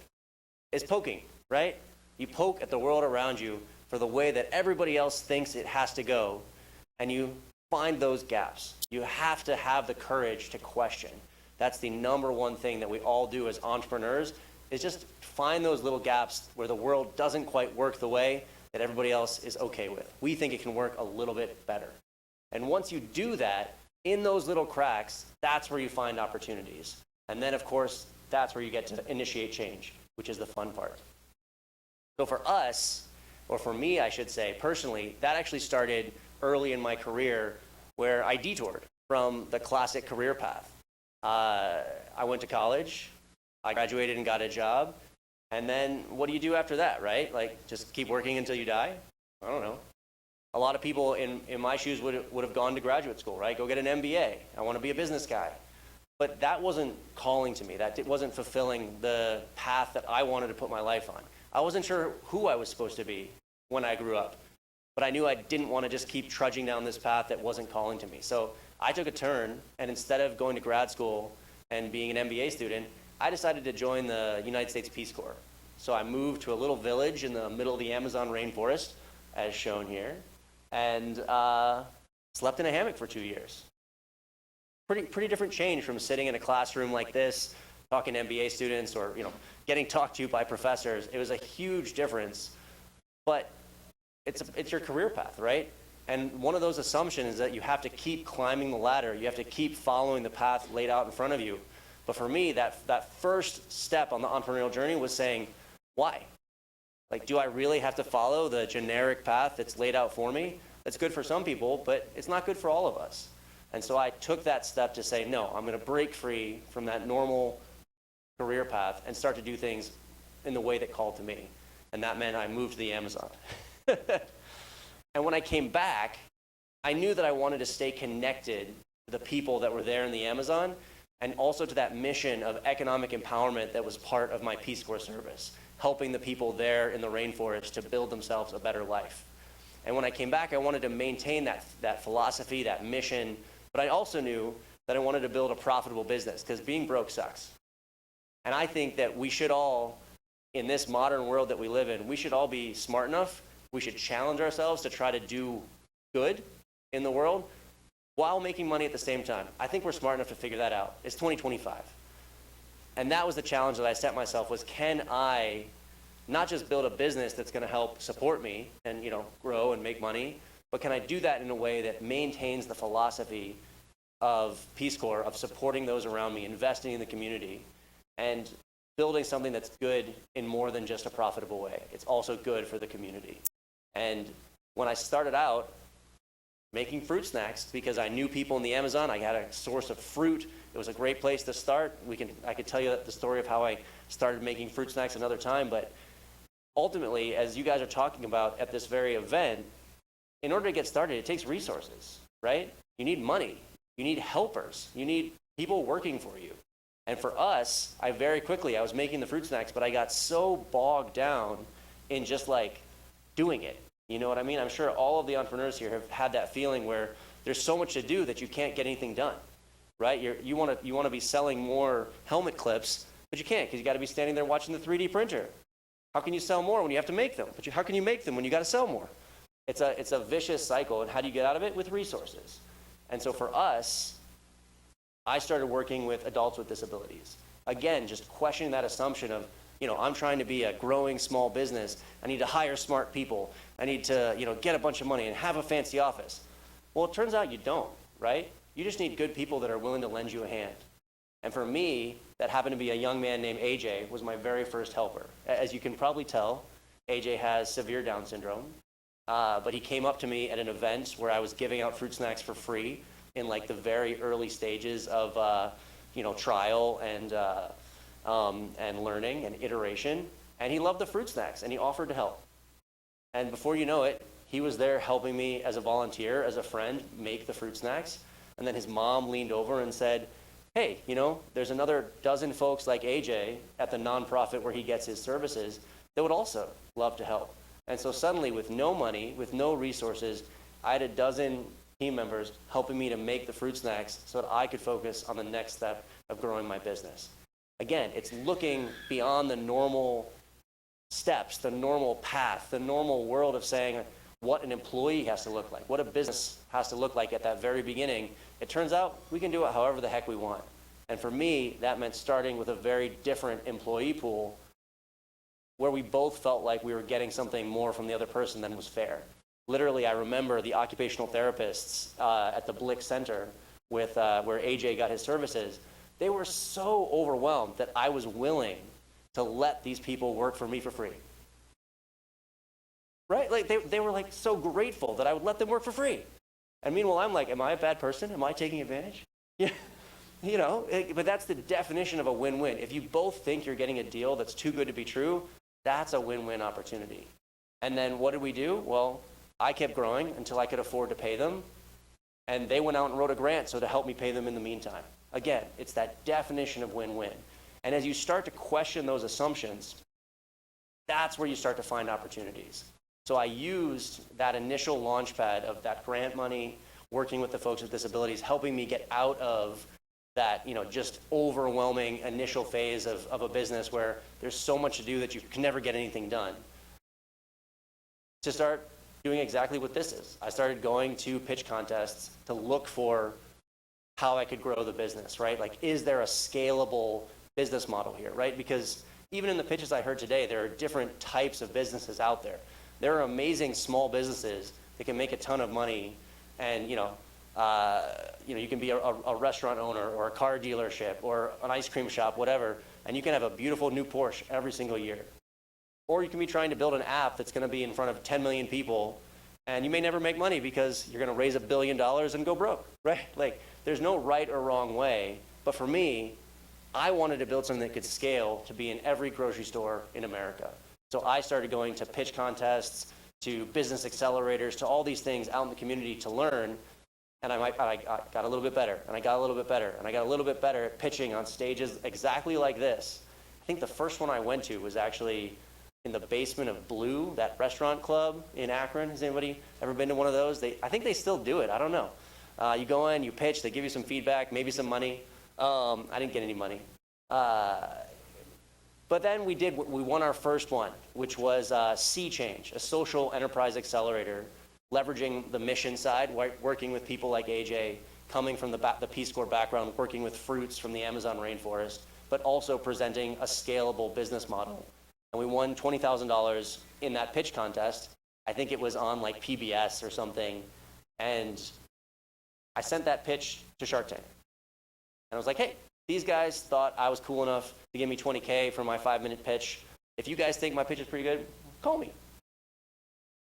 is poking, right? You poke at the world around you for the way that everybody else thinks it has to go, and you find those gaps. You have to have the courage to question. That's the number one thing that we all do as entrepreneurs, is just find those little gaps where the world doesn't quite work the way that everybody else is okay with. We think it can work a little bit better. And once you do that, in those little cracks, that's where you find opportunities. And then, of course, that's where you get to initiate change, which is the fun part. So for us, or for me, I should say, personally, that actually started early in my career where I detoured from the classic career path. I went to college, I graduated and got a job, and then what do you do after that, right? Like, just keep working until you die? I don't know. A lot of people in my shoes would have gone to graduate school, right? Go get an MBA. I want to be a business guy. But that wasn't calling to me. That wasn't fulfilling the path that I wanted to put my life on. I wasn't sure who I was supposed to be when I grew up. But I knew I didn't want to just keep trudging down this path that wasn't calling to me. So I took a turn, and instead of going to grad school and being an MBA student, I decided to join the United States Peace Corps. So I moved to a little village in the middle of the Amazon rainforest, as shown here, and slept in a hammock for 2 years. Pretty different change from sitting in a classroom like this, talking to MBA students, or getting talked to by professors. It was a huge difference, but it's your career path, right? And one of those assumptions is that you have to keep climbing the ladder. You have to keep following the path laid out in front of you. But for me, that first step on the entrepreneurial journey was saying, why? Like, do I really have to follow the generic path that's laid out for me? That's good for some people, but it's not good for all of us. And so I took that step to say, no, I'm going to break free from that normal career path and start to do things in the way that called to me. And that meant I moved to the Amazon. And when I came back, I knew that I wanted to stay connected to the people that were there in the Amazon, and also to that mission of economic empowerment that was part of my Peace Corps service, helping the people there in the rainforest to build themselves a better life. And when I came back, I wanted to maintain that philosophy, that mission, but I also knew that I wanted to build a profitable business because being broke sucks. And I think that we should all, in this modern world that we live in, we should all be smart enough. We should challenge ourselves to try to do good in the world while making money at the same time. I think we're smart enough to figure that out. It's 2025. And that was the challenge that I set myself was, can I not just build a business that's going to help support me and, grow and make money, but can I do that in a way that maintains the philosophy of Peace Corps, of supporting those around me, investing in the community, and building something that's good in more than just a profitable way. It's also good for the community. And when I started out making fruit snacks, because I knew people in the Amazon, I had a source of fruit. It was a great place to start. I could tell you the story of how I started making fruit snacks another time, but ultimately, as you guys are talking about at this very event, in order to get started, it takes resources, right? You need money. You need helpers. You need people working for you. And for us, I was making the fruit snacks, but I got so bogged down in just like doing it. You know what I mean? I'm sure all of the entrepreneurs here have had that feeling where there's so much to do that you can't get anything done, right? You want to be selling more helmet clips, but you can't because you got to be standing there watching the 3D printer. How can you sell more when you have to make them? But how can you make them when you got to sell more? It's a vicious cycle, and how do you get out of it? With resources. And so for us, I started working with adults with disabilities. Again, just questioning that assumption of, I'm trying to be a growing small business. I need to hire smart people. I need to, get a bunch of money and have a fancy office. Well, it turns out you don't, right? You just need good people that are willing to lend you a hand. And for me, that happened to be a young man named AJ, was my very first helper. As you can probably tell, AJ has severe Down syndrome. But he came up to me at an event where I was giving out fruit snacks for free in like the very early stages of, trial and learning and iteration. And he loved the fruit snacks and he offered to help. And before you know it, he was there helping me as a volunteer, as a friend, make the fruit snacks. And then his mom leaned over and said, hey, there's another dozen folks like AJ at the nonprofit where he gets his services that would also love to help. And so suddenly, with no money, with no resources, I had a dozen team members helping me to make the fruit snacks so that I could focus on the next step of growing my business. Again, it's looking beyond the normal steps, the normal path, the normal world of saying what an employee has to look like, what a business has to look like at that very beginning. It turns out we can do it however the heck we want. And for me, that meant starting with a very different employee pool where we both felt like we were getting something more from the other person than was fair. Literally, I remember the occupational therapists at the Blick Center where AJ got his services. They were so overwhelmed that I was willing to let these people work for me for free. Right? Like they were like so grateful that I would let them work for free. And meanwhile, I'm like, am I a bad person? Am I taking advantage? Yeah. But that's the definition of a win-win. If you both think you're getting a deal that's too good to be true, that's a win-win opportunity. And then what did we do? Well, I kept growing until I could afford to pay them. And they went out and wrote a grant so to help me pay them in the meantime. Again, it's that definition of win-win. And as you start to question those assumptions, that's where you start to find opportunities. So I used that initial launch pad of that grant money, working with the folks with disabilities, helping me get out of that, just overwhelming initial phase of a business where there's so much to do that you can never get anything done, to start doing exactly what this is. I started going to pitch contests to look for how I could grow the business, right? Like, is there a scalable business model here, right? Because even in the pitches I heard today, there are different types of businesses out there. There are amazing small businesses that can make a ton of money, and you can be a restaurant owner or a car dealership or an ice cream shop, whatever, and you can have a beautiful new Porsche every single year. Or you can be trying to build an app that's going to be in front of 10 million people, and you may never make money because you're going to raise $1 billion and go broke, right? Like, there's no right or wrong way. But for me, I wanted to build something that could scale to be in every grocery store in America. So I started going to pitch contests, to business accelerators, to all these things out in the community to learn. And I got a little bit better, and I got a little bit better, and I got a little bit better at pitching on stages exactly like this. I think the first one I went to was actually in the basement of Blue, that restaurant club in Akron. Has anybody ever been to one of those? I think they still do it. I don't know. You go in, you pitch, they give you some feedback, maybe some money. I didn't get any money. But then we won our first one, which was Sea Change, a social enterprise accelerator, leveraging the mission side, working with people like AJ, coming from the Peace Corps background, working with fruits from the Amazon rainforest, but also presenting a scalable business model. And we won $20,000 in that pitch contest. I think it was on like PBS or something. And I sent that pitch to Shark Tank. And I was like, hey, these guys thought I was cool enough to give me $20K for my 5-minute pitch. If you guys think my pitch is pretty good, call me.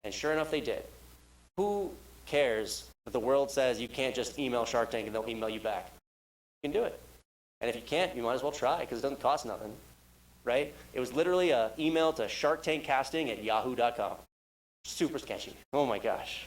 And sure enough, they did. Who cares if the world says you can't just email Shark Tank and they'll email you back? You can do it. And if you can't, you might as well try because it doesn't cost nothing, right? It was literally an email to sharktankcasting@yahoo.com. Super sketchy. Oh my gosh.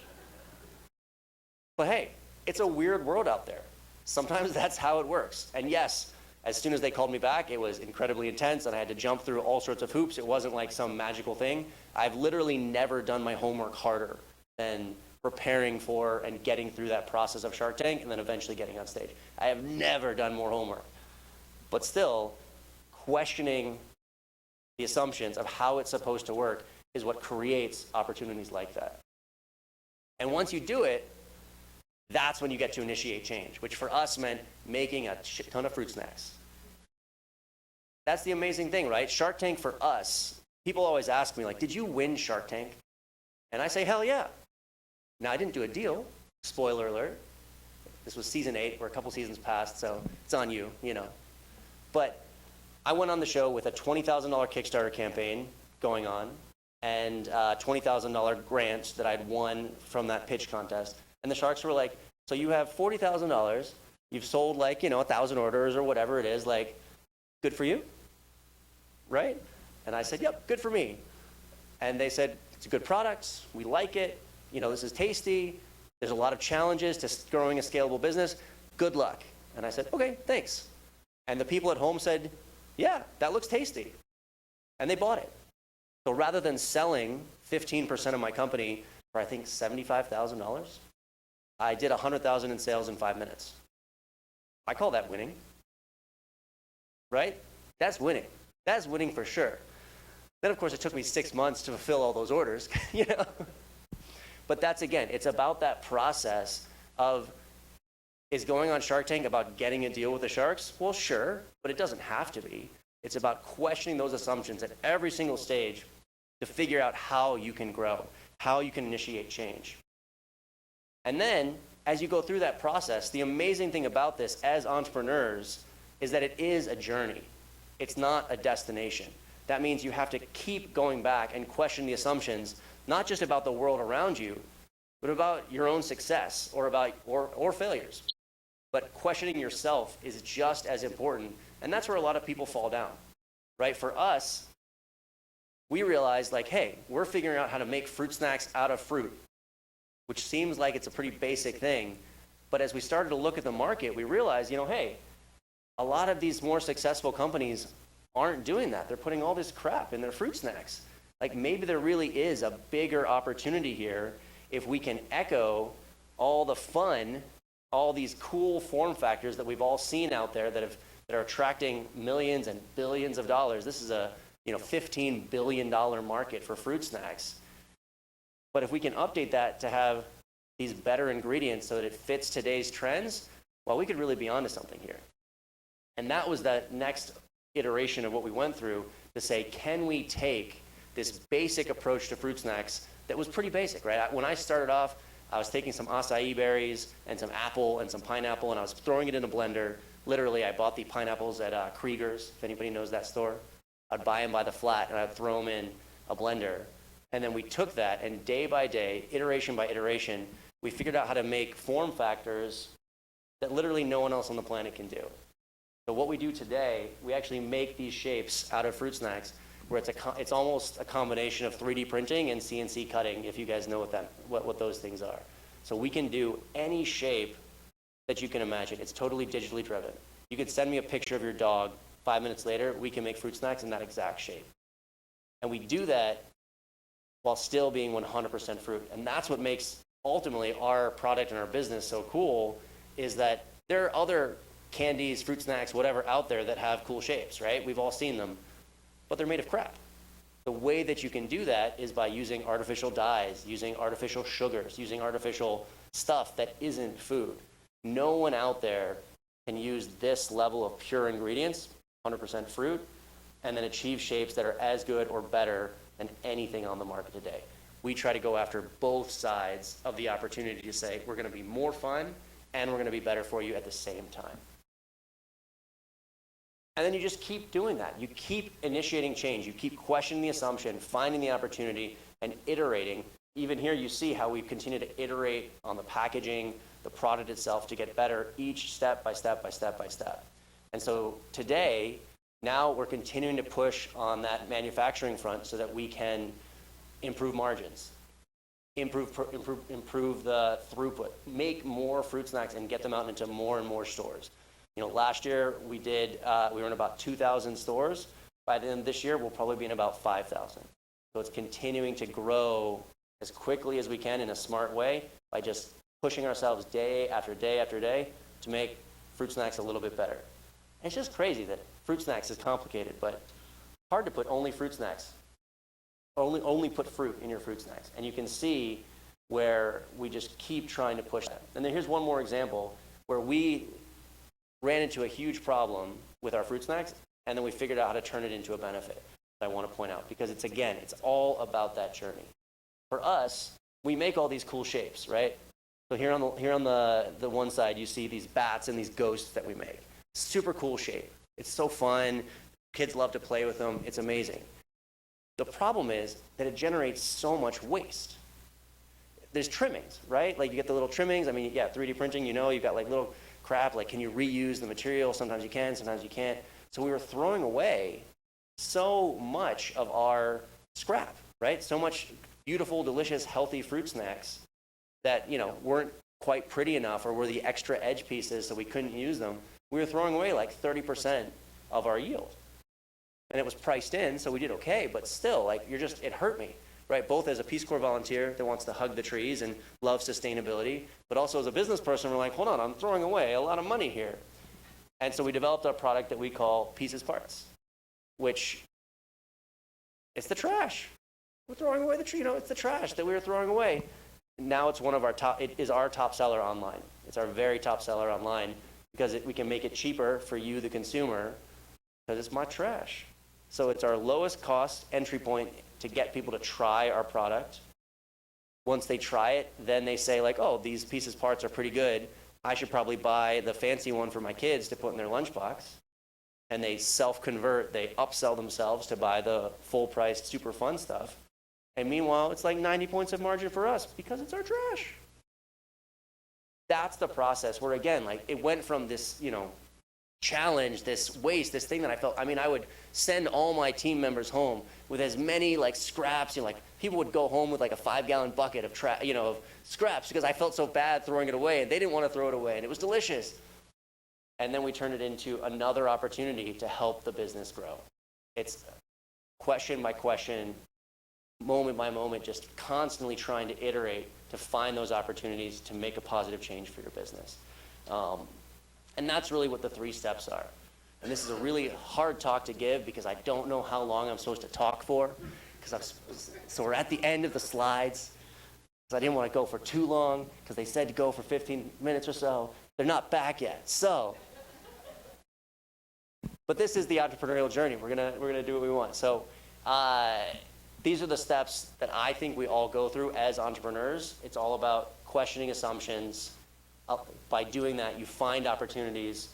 But hey, it's a weird world out there. Sometimes that's how it works. And yes, as soon as they called me back, it was incredibly intense and I had to jump through all sorts of hoops. It wasn't like some magical thing. I've literally never done my homework harder than preparing for and getting through that process of Shark Tank and then eventually getting on stage. I have never done more homework. But still, questioning the assumptions of how it's supposed to work is what creates opportunities like that. And once you do it, that's when you get to initiate change, which for us meant making a shit ton of fruit snacks. That's the amazing thing, right? Shark Tank for us, people always ask me, like, did you win Shark Tank? And I say, hell yeah. Now, I didn't do a deal. Spoiler alert. This was season 8. We're a couple seasons past, so it's on you, you know. But I went on the show with a $20,000 Kickstarter campaign going on and a $20,000 grant that I'd won from that pitch contest. And the Sharks were like, so you have $40,000. You've sold like, 1,000 orders or whatever it is. Like, good for you, right? And I said, yep, good for me. And they said, it's a good product. We like it. This is tasty. There's a lot of challenges to growing a scalable business. Good luck. And I said, okay, thanks. And the people at home said, yeah, that looks tasty. And they bought it. So rather than selling 15% of my company for, I think, $75,000, I did $100,000 in sales in 5 minutes. I call that winning, right? That's winning. That's winning for sure. Then, of course, it took me 6 months to fulfill all those orders, But that's, again, it's about that process of, is going on Shark Tank about getting a deal with the Sharks? Well, sure, but it doesn't have to be. It's about questioning those assumptions at every single stage to figure out how you can grow, how you can initiate change. And then, as you go through that process, the amazing thing about this as entrepreneurs is that it is a journey. It's not a destination. That means you have to keep going back and question the assumptions, not just about the world around you, but about your own success or failures. But questioning yourself is just as important, and that's where a lot of people fall down, right? For us, we realized, like, hey, we're figuring out how to make fruit snacks out of fruit, which seems like it's a pretty basic thing. But as we started to look at the market, we realized, hey, a lot of these more successful companies aren't doing that. They're putting all this crap in their fruit snacks. Like, maybe there really is a bigger opportunity here if we can echo all the fun, all these cool form factors that we've all seen out there that are attracting millions and billions of dollars. This is a $15 billion market for fruit snacks. But if we can update that to have these better ingredients so that it fits today's trends, well, we could really be onto something here. And that was that next iteration of what we went through to say, can we take this basic approach to fruit snacks that was pretty basic, right? When I started off, I was taking some acai berries and some apple and some pineapple, and I was throwing it in a blender. Literally, I bought the pineapples at Krieger's, if anybody knows that store. I'd buy them by the flat, and I'd throw them in a blender. And then we took that, and day by day, iteration by iteration, we figured out how to make form factors that literally no one else on the planet can do. So what we do today, we actually make these shapes out of fruit snacks, where it's almost a combination of 3D printing and CNC cutting, if you guys know what those things are. So we can do any shape that you can imagine. It's totally digitally driven. You could send me a picture of your dog. 5 minutes later, we can make fruit snacks in that exact shape. And we do that while still being 100% fruit. And that's what makes ultimately our product and our business so cool is that there are other candies, fruit snacks, whatever out there that have cool shapes, right? We've all seen them, but they're made of crap. The way that you can do that is by using artificial dyes, using artificial sugars, using artificial stuff that isn't food. No one out there can use this level of pure ingredients, 100% fruit, and then achieve shapes that are as good or better than anything on the market today. We try to go after both sides of the opportunity to say, we're going to be more fun and we're going to be better for you at the same time. And then you just keep doing that. You keep initiating change. You keep questioning the assumption, finding the opportunity, and iterating. Even here you see how we continue to iterate on the packaging, the product itself to get better each step by step by step by step. And so today, now we're continuing to push on that manufacturing front so that we can improve margins, improve the throughput, make more fruit snacks and get them out into more and more stores. You know, last year we were in about 2,000 stores. By the end of this year, we'll probably be in about 5,000. So it's continuing to grow as quickly as we can in a smart way by just pushing ourselves day after day after day to make fruit snacks a little bit better. And it's just crazy that fruit snacks is complicated, but hard to put only fruit snacks. Only put fruit in your fruit snacks. And you can see where we just keep trying to push that. And then here's one more example where we ran into a huge problem with our fruit snacks, and then we figured out how to turn it into a benefit that I want to point out, because it's all about that journey. For us, we make all these cool shapes, right? So here on the one side, you see these bats and these ghosts that we make. Super cool shape. It's so fun. Kids love to play with them. It's amazing. The problem is that it generates so much waste. There's trimmings, right? Like you get the little trimmings. I mean, yeah, 3D printing, you know, you've got like little crap, like can you reuse the material? Sometimes you can, sometimes you can't. So we were throwing away so much of our scrap, right? So much beautiful, delicious, healthy fruit snacks that, you know, weren't quite pretty enough or were the extra edge pieces so we couldn't use them. We were throwing away like 30% of our yield. And it was priced in, so we did okay, but still, like, it hurt me, right? Both as a Peace Corps volunteer that wants to hug the trees and love sustainability, but also as a business person, we're like, hold on, I'm throwing away a lot of money here. And so we developed a product that we call Pieces Parts, which it's the trash. We're throwing away it's the trash that we were throwing away. Now it's it is our top seller online. It's our very top seller online because we can make it cheaper for you, the consumer, because it's my trash. So it's our lowest cost entry point to get people to try our product. Once they try it, then they say like, oh, these Pieces Parts are pretty good. I should probably buy the fancy one for my kids to put in their lunchbox. And they self-convert, they upsell themselves to buy the full-priced, super fun stuff. And meanwhile, it's like 90 points of margin for us because it's our trash. That's the process where, again, like it went from this, you know, challenge, this waste, this thing that I felt, I mean, I would send all my team members home with as many like scraps, you know, like people would go home with like a 5-gallon bucket of of scraps because I felt so bad throwing it away and they didn't want to throw it away and it was delicious. And then we turned it into another opportunity to help the business grow. It's question by question, moment by moment, just constantly trying to iterate to find those opportunities to make a positive change for your business. And that's really what the 3 steps are. And this is a really hard talk to give because I don't know how long I'm supposed to talk for. So we're at the end of the slides. Because I didn't want to go for too long because they said to go for 15 minutes or so. They're not back yet. But this is the entrepreneurial journey. We're gonna do what we want. So these are the steps that I think we all go through as entrepreneurs. It's all about questioning assumptions. By doing that, you find opportunities,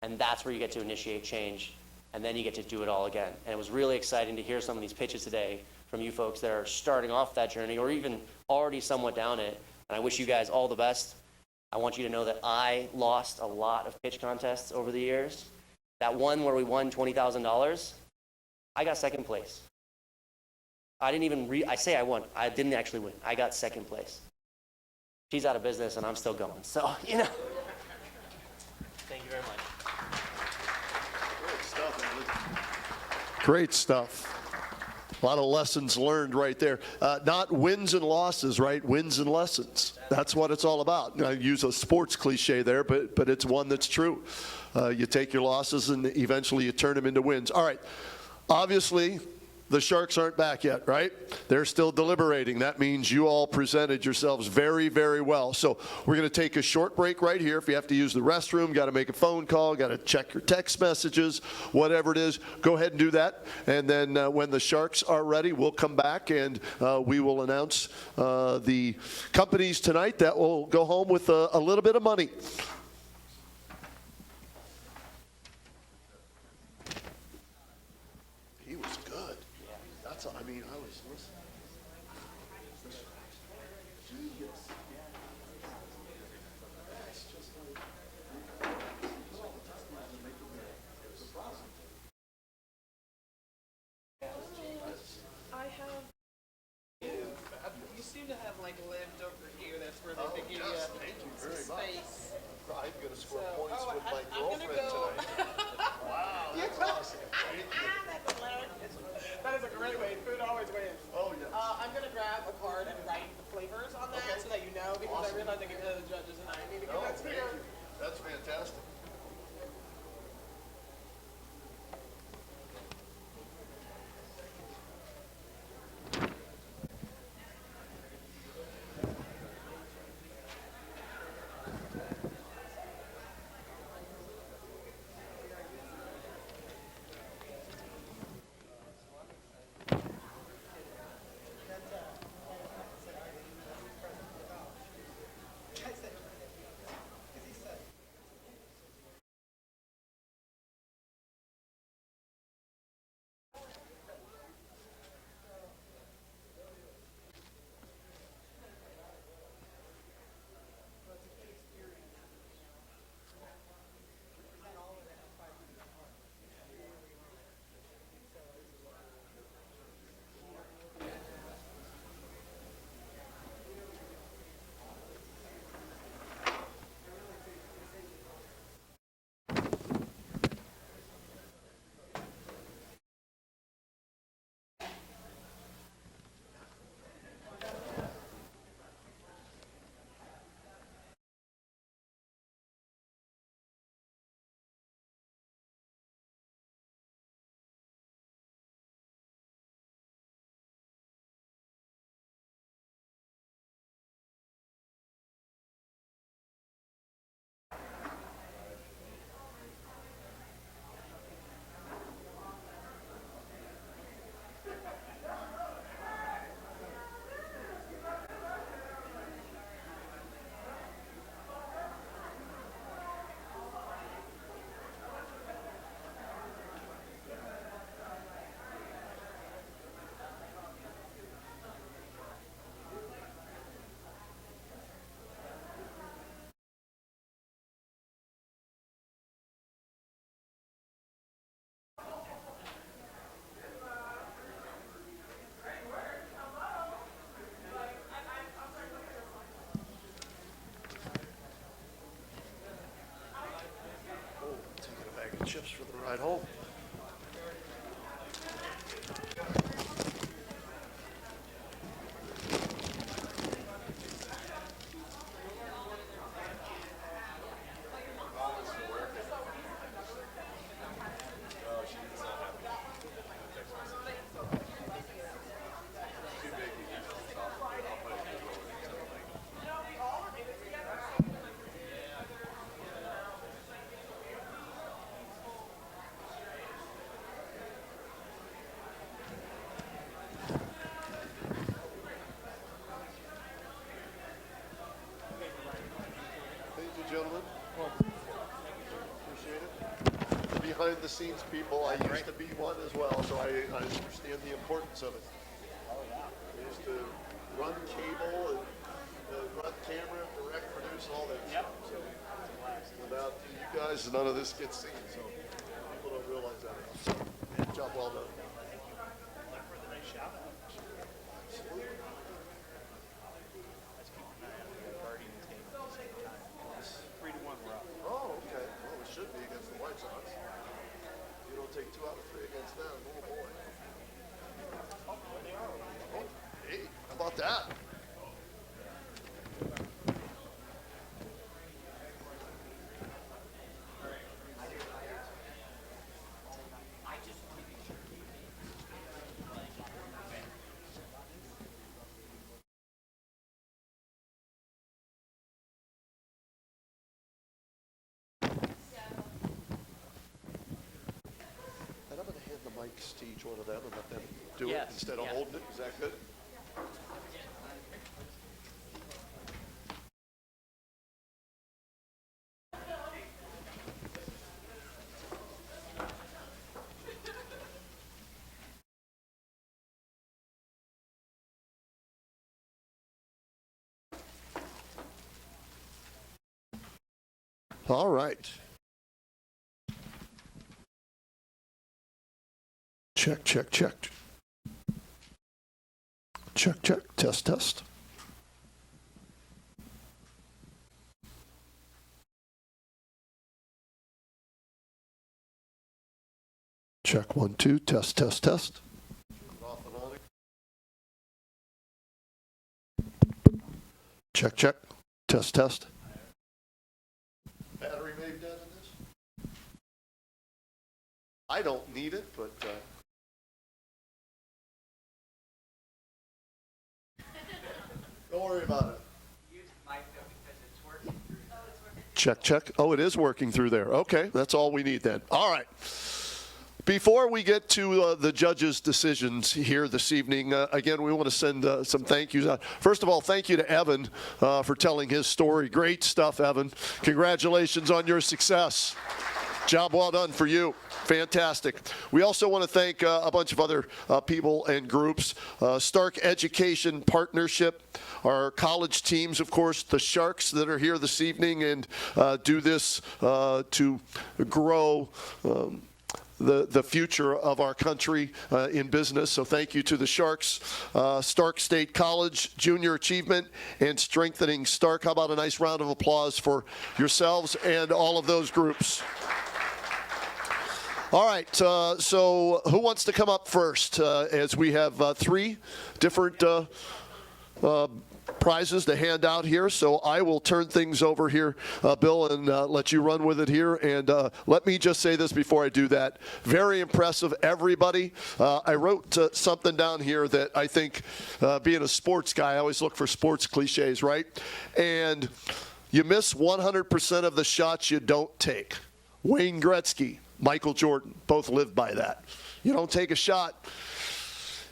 and that's where you get to initiate change, and then you get to do it all again. And it was really exciting to hear some of these pitches today from you folks that are starting off that journey or even already somewhat down it. And I wish you guys all the best. I want you to know that I lost a lot of pitch contests over the years. That one where we won $20,000, I got second place. I didn't even I say I won. I didn't actually win. I got second place. She's out of business and I'm still going. So, you know. Thank you very much. Great stuff, Alex. Great stuff. A lot of lessons learned right there. Not wins and losses, right? Wins and lessons. That's what it's all about. I use a sports cliche there, but it's one that's true. You take your losses and eventually you turn them into wins. All right. Obviously, the Sharks aren't back yet, right? They're still deliberating. That means you all presented yourselves very, very well. So we're going to take a short break right here. If you have to use the restroom, got to make a phone call, got to check your text messages, whatever it is, go ahead and do that. And then when the Sharks are ready, we'll come back and we will announce the companies tonight that will go home with a little bit of money. He was good. That's, I mean, I was listening. I have. You seem to have like lived over here. That's where they give you Thank you very much. space. I'm going to score So- points oh, with my I'm gonna girlfriend go- tonight. Wow, that's awesome. Thank you. That's hilarious. That is a great way. Food always wins. Oh, yes. I'm gonna grab a card and write the flavors on that so that you know, because Awesome. I realize I can hear the judges and I need to get No, that thank here. you. That's fantastic. Chips for the ride home. Gentlemen, appreciate it. Behind the scenes people, I used to be one as well, so I understand the importance of it. I used to run cable and run camera, direct, produce, all that stuff. So without you guys, none of this gets seen, so people don't realize that. So, job well done. Absolutely. 3-1 we're up. Oh, okay. Well, it should be against the White Sox. You don't take 2 out of 3 against them. Oh, boy. that? And I'm going to hand the mics to each one of them and let them do it instead of holding it. Is that good? All right. Check, check, check. Check, check. Test, test. Check 1, 2. Test, test, test. Check, check. Test, test. Battery may be dead in this. I don't need it, but don't worry about it. Check, check. Oh, it is working through there. Okay, that's all we need then. All right. Before we get to the judges' decisions here this evening, again, we want to send some thank yous out. First of all, thank you to Evan for telling his story. Great stuff, Evan. Congratulations on your success. Job well done for you. Fantastic. We also want to thank a bunch of other people and groups. Stark Education Partnership, our college teams, of course, the Sharks that are here this evening and do this to grow the future of our country in business. So thank you to the Sharks, Stark State College, Junior Achievement, and Strengthening Stark. How about a nice round of applause for yourselves and all of those groups? All right, so who wants to come up first? As we have 3 different prizes to hand out here, so I will turn things over here, Bill, and let you run with it here. And let me just say this before I do that. Very impressive, everybody. I wrote something down here that I think, being a sports guy, I always look for sports cliches, right? And you miss 100% of the shots you don't take. Wayne Gretzky, Michael Jordan, both lived by that. You don't take a shot,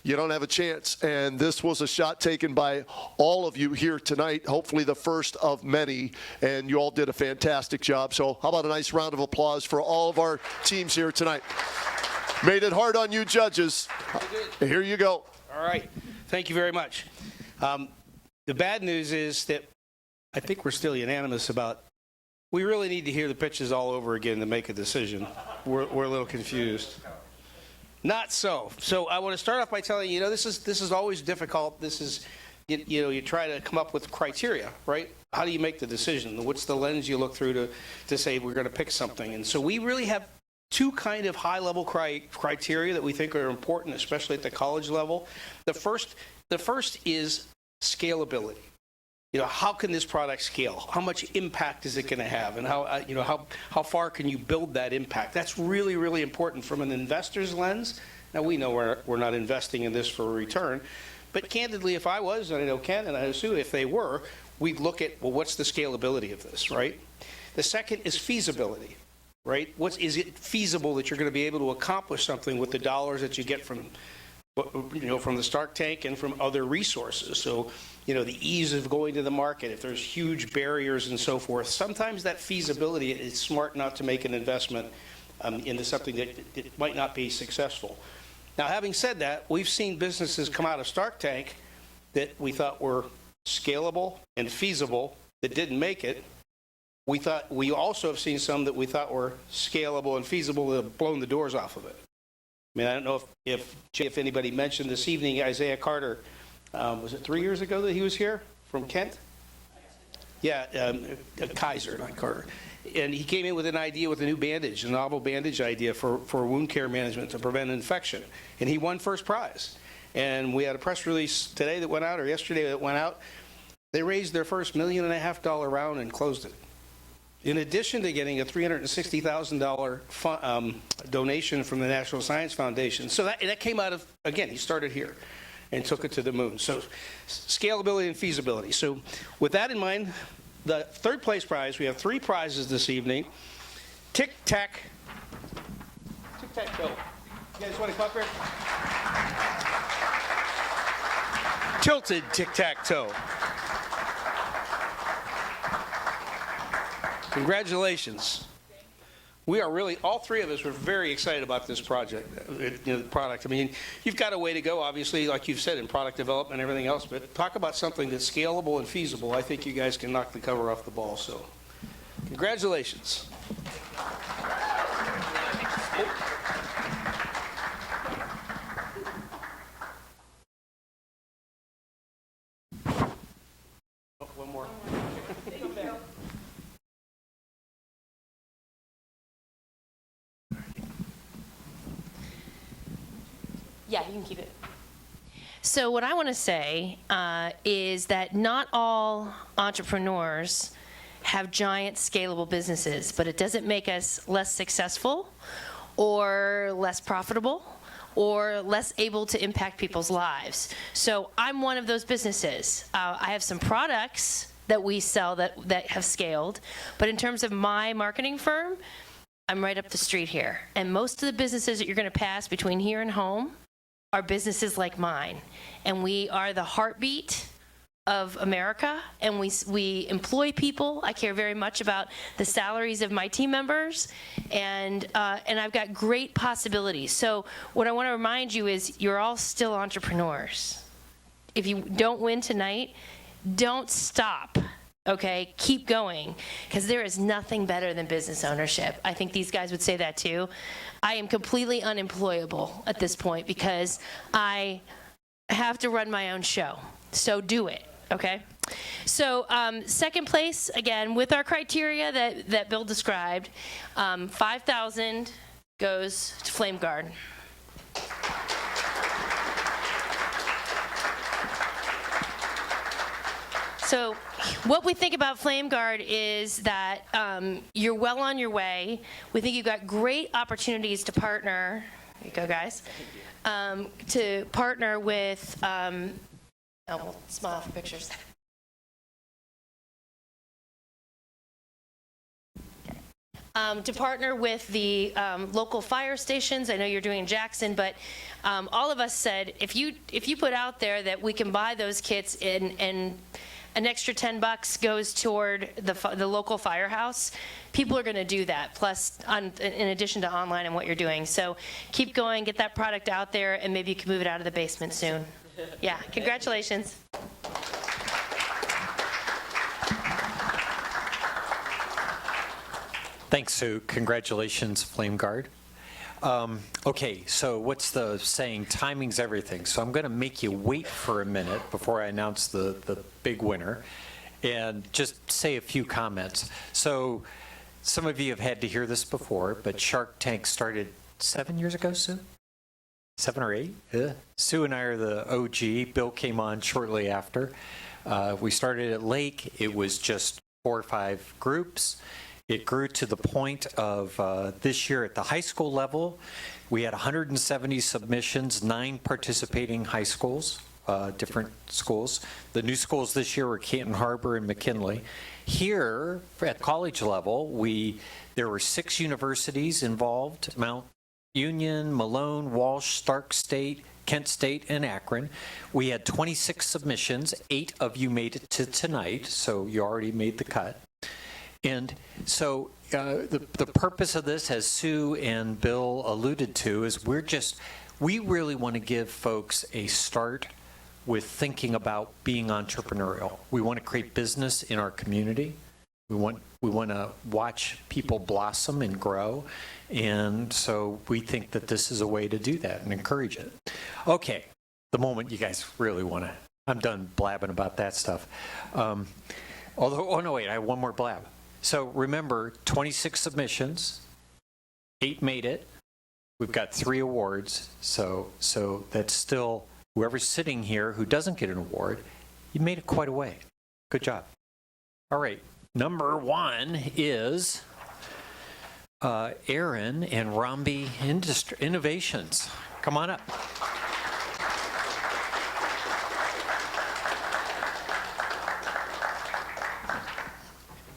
you don't have a chance. And this was a shot taken by all of you here tonight, hopefully the first of many, and you all did a fantastic job. So how about a nice round of applause for all of our teams here tonight. Made it hard on you judges. Here you go. All right. Thank you very much. The bad news is that I think we're still unanimous about we really need to hear the pitches all over again to make a decision. We're a little confused. Not so. So I want to start off by telling you, this is always difficult. This is, you try to come up with criteria, right? How do you make the decision? What's the lens you look through to say we're going to pick something? And so we really have 2 kind of high-level criteria that we think are important, especially at the college level. The first is scalability. How can this product scale? How much impact is it going to have? And how far can you build that impact? That's really, really important from an investor's lens. Now, we know we're not investing in this for a return. But candidly, if I was, and I know Ken and I know Sue, if they were, we'd look at, well, what's the scalability of this, right? The second is feasibility, right? Is it feasible that you're going to be able to accomplish something with the dollars that you get from the Stark Tank and from other resources? So, the ease of going to the market, if there's huge barriers and so forth, sometimes that feasibility is smart not to make an investment into something that might not be successful. Now, having said that, we've seen businesses come out of Stark Tank that we thought were scalable and feasible that didn't make it. We also have seen some that we thought were scalable and feasible that have blown the doors off of it. I mean, I don't know if anybody mentioned this evening, Isaiah Carter. Was it 3 years ago that he was here from Kent? Yeah, Kaiser, not Carter. And he came in with an idea with a new bandage, a novel bandage idea for wound care management to prevent infection. And he won first prize. And we had a press release today that went out, or yesterday that went out. They raised their first $1.5 million round and closed it. In addition to getting a $360,000 donation from the National Science Foundation. So that came out of, again, he started here and took it to the moon. So scalability and feasibility. So with that in mind, the third place prize, we have 3 prizes this evening. Tic-tac-toe. You guys want to come up here? Tilted tic-tac-toe. Congratulations. We are really, all 3 of us were very excited about this project, the product. I mean, you've got a way to go, obviously, like you've said, in product development and everything else, but talk about something that's scalable and feasible. I think you guys can knock the cover off the ball, so congratulations. One more. Yeah, you can keep it. So what I want to say is that not all entrepreneurs have giant scalable businesses, but it doesn't make us less successful or less profitable or less able to impact people's lives. So I'm one of those businesses. I have some products that we sell that have scaled, but in terms of my marketing firm, I'm right up the street here. And most of the businesses that you're going to pass between here and home are businesses like mine. And we are the heartbeat of America, and we employ people. I care very much about the salaries of my team members, and I've got great possibilities. So what I want to remind you is you're all still entrepreneurs. If you don't win tonight, don't stop. Okay, keep going, because there is nothing better than business ownership. I think these guys would say that too. I am completely unemployable at this point because I have to run my own show. So do it, okay? So second place, again, with our criteria that Bill described, 5,000 goes to Flame Guard. So what we think about Flame Guard is that you're well on your way. We think you've got great opportunities to partner. There you go, guys. To partner with, we'll smile for pictures. To partner with the local fire stations. I know you're doing Jackson, but all of us said if you put out there that we can buy those kits and an extra $10 goes toward the local firehouse, people are going to do that, plus in addition to online and what you're doing. So keep going, get that product out there, and maybe you can move it out of the basement soon. Yeah, congratulations. Thanks, Sue. Congratulations, Flame Guard. Okay, so what's the saying? Timing's everything. So I'm going to make you wait for a minute before I announce the big winner and just say a few comments. So some of you have had to hear this before, but Shark Tank started 7 years ago, Sue? 7 or 8? Yeah. Sue and I are the OG. Bill came on shortly after. We started at Lake. It was just 4 or 5 groups. It grew to the point of this year at the high school level, we had 170 submissions, 9 participating high schools, different schools. The new schools this year were Canton Harbor and McKinley. Here at college level, there were 6 universities involved: Mount Union, Malone, Walsh, Stark State, Kent State, and Akron. We had 26 submissions. 8 of you made it to tonight, so you already made the cut. And so the purpose of this, as Sue and Bill alluded to, is we really want to give folks a start with thinking about being entrepreneurial. We want to create business in our community. We want to watch people blossom and grow. And so we think that this is a way to do that and encourage it. Okay, the moment you guys really want to, I'm done blabbing about that stuff. Oh no, wait, I have one more blab. So remember, 26 submissions, 8 made it. We've got 3 awards, so that's still whoever's sitting here who doesn't get an award, you made it quite a way. Good job. All right, number 1 is Aaron and Romby Innovations. Come on up.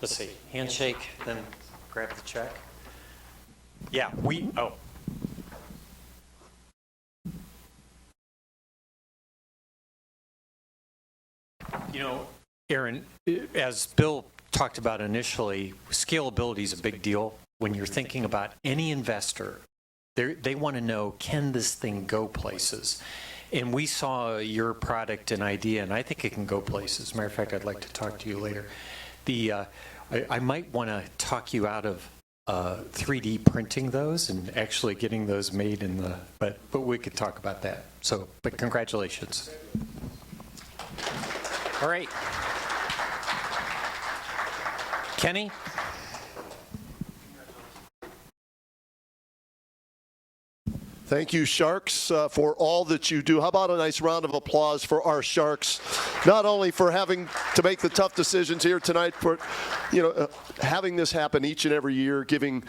Let's see, handshake, then grab the check. Yeah, You know, Aaron, as Bill talked about initially, scalability is a big deal. When you're thinking about any investor, they want to know, can this thing go places? And we saw your product and idea, and I think it can go places. As a matter of fact, I'd like to talk to you later. I might want to talk you out of 3D printing those and actually getting those made in the, but we could talk about that. So, but congratulations. All right. Kenny? Thank you, Sharks, for all that you do. How about a nice round of applause for our Sharks, not only for having to make the tough decisions here tonight, but having this happen each and every year, giving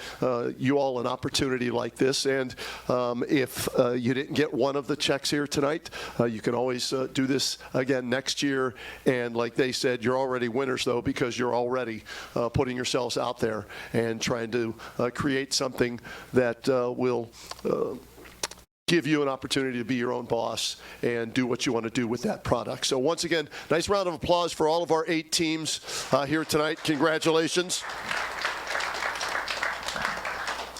you all an opportunity like this. And if you didn't get one of the checks here tonight, you can always do this again next year. And like they said, you're already winners, though, because you're already putting yourselves out there and trying to create something that will give you an opportunity to be your own boss and do what you want to do with that product. So once again, nice round of applause for all of our 8 teams here tonight. Congratulations.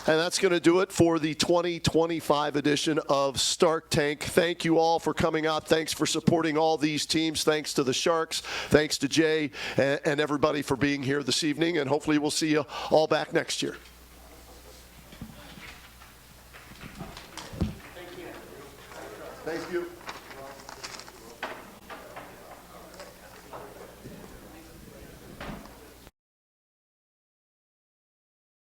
And that's going to do it for the 2025 edition of Stark Tank. Thank you all for coming out. Thanks for supporting all these teams. Thanks to the Sharks. Thanks to Jay and everybody for being here this evening. And hopefully we'll see you all back next year. Thank you.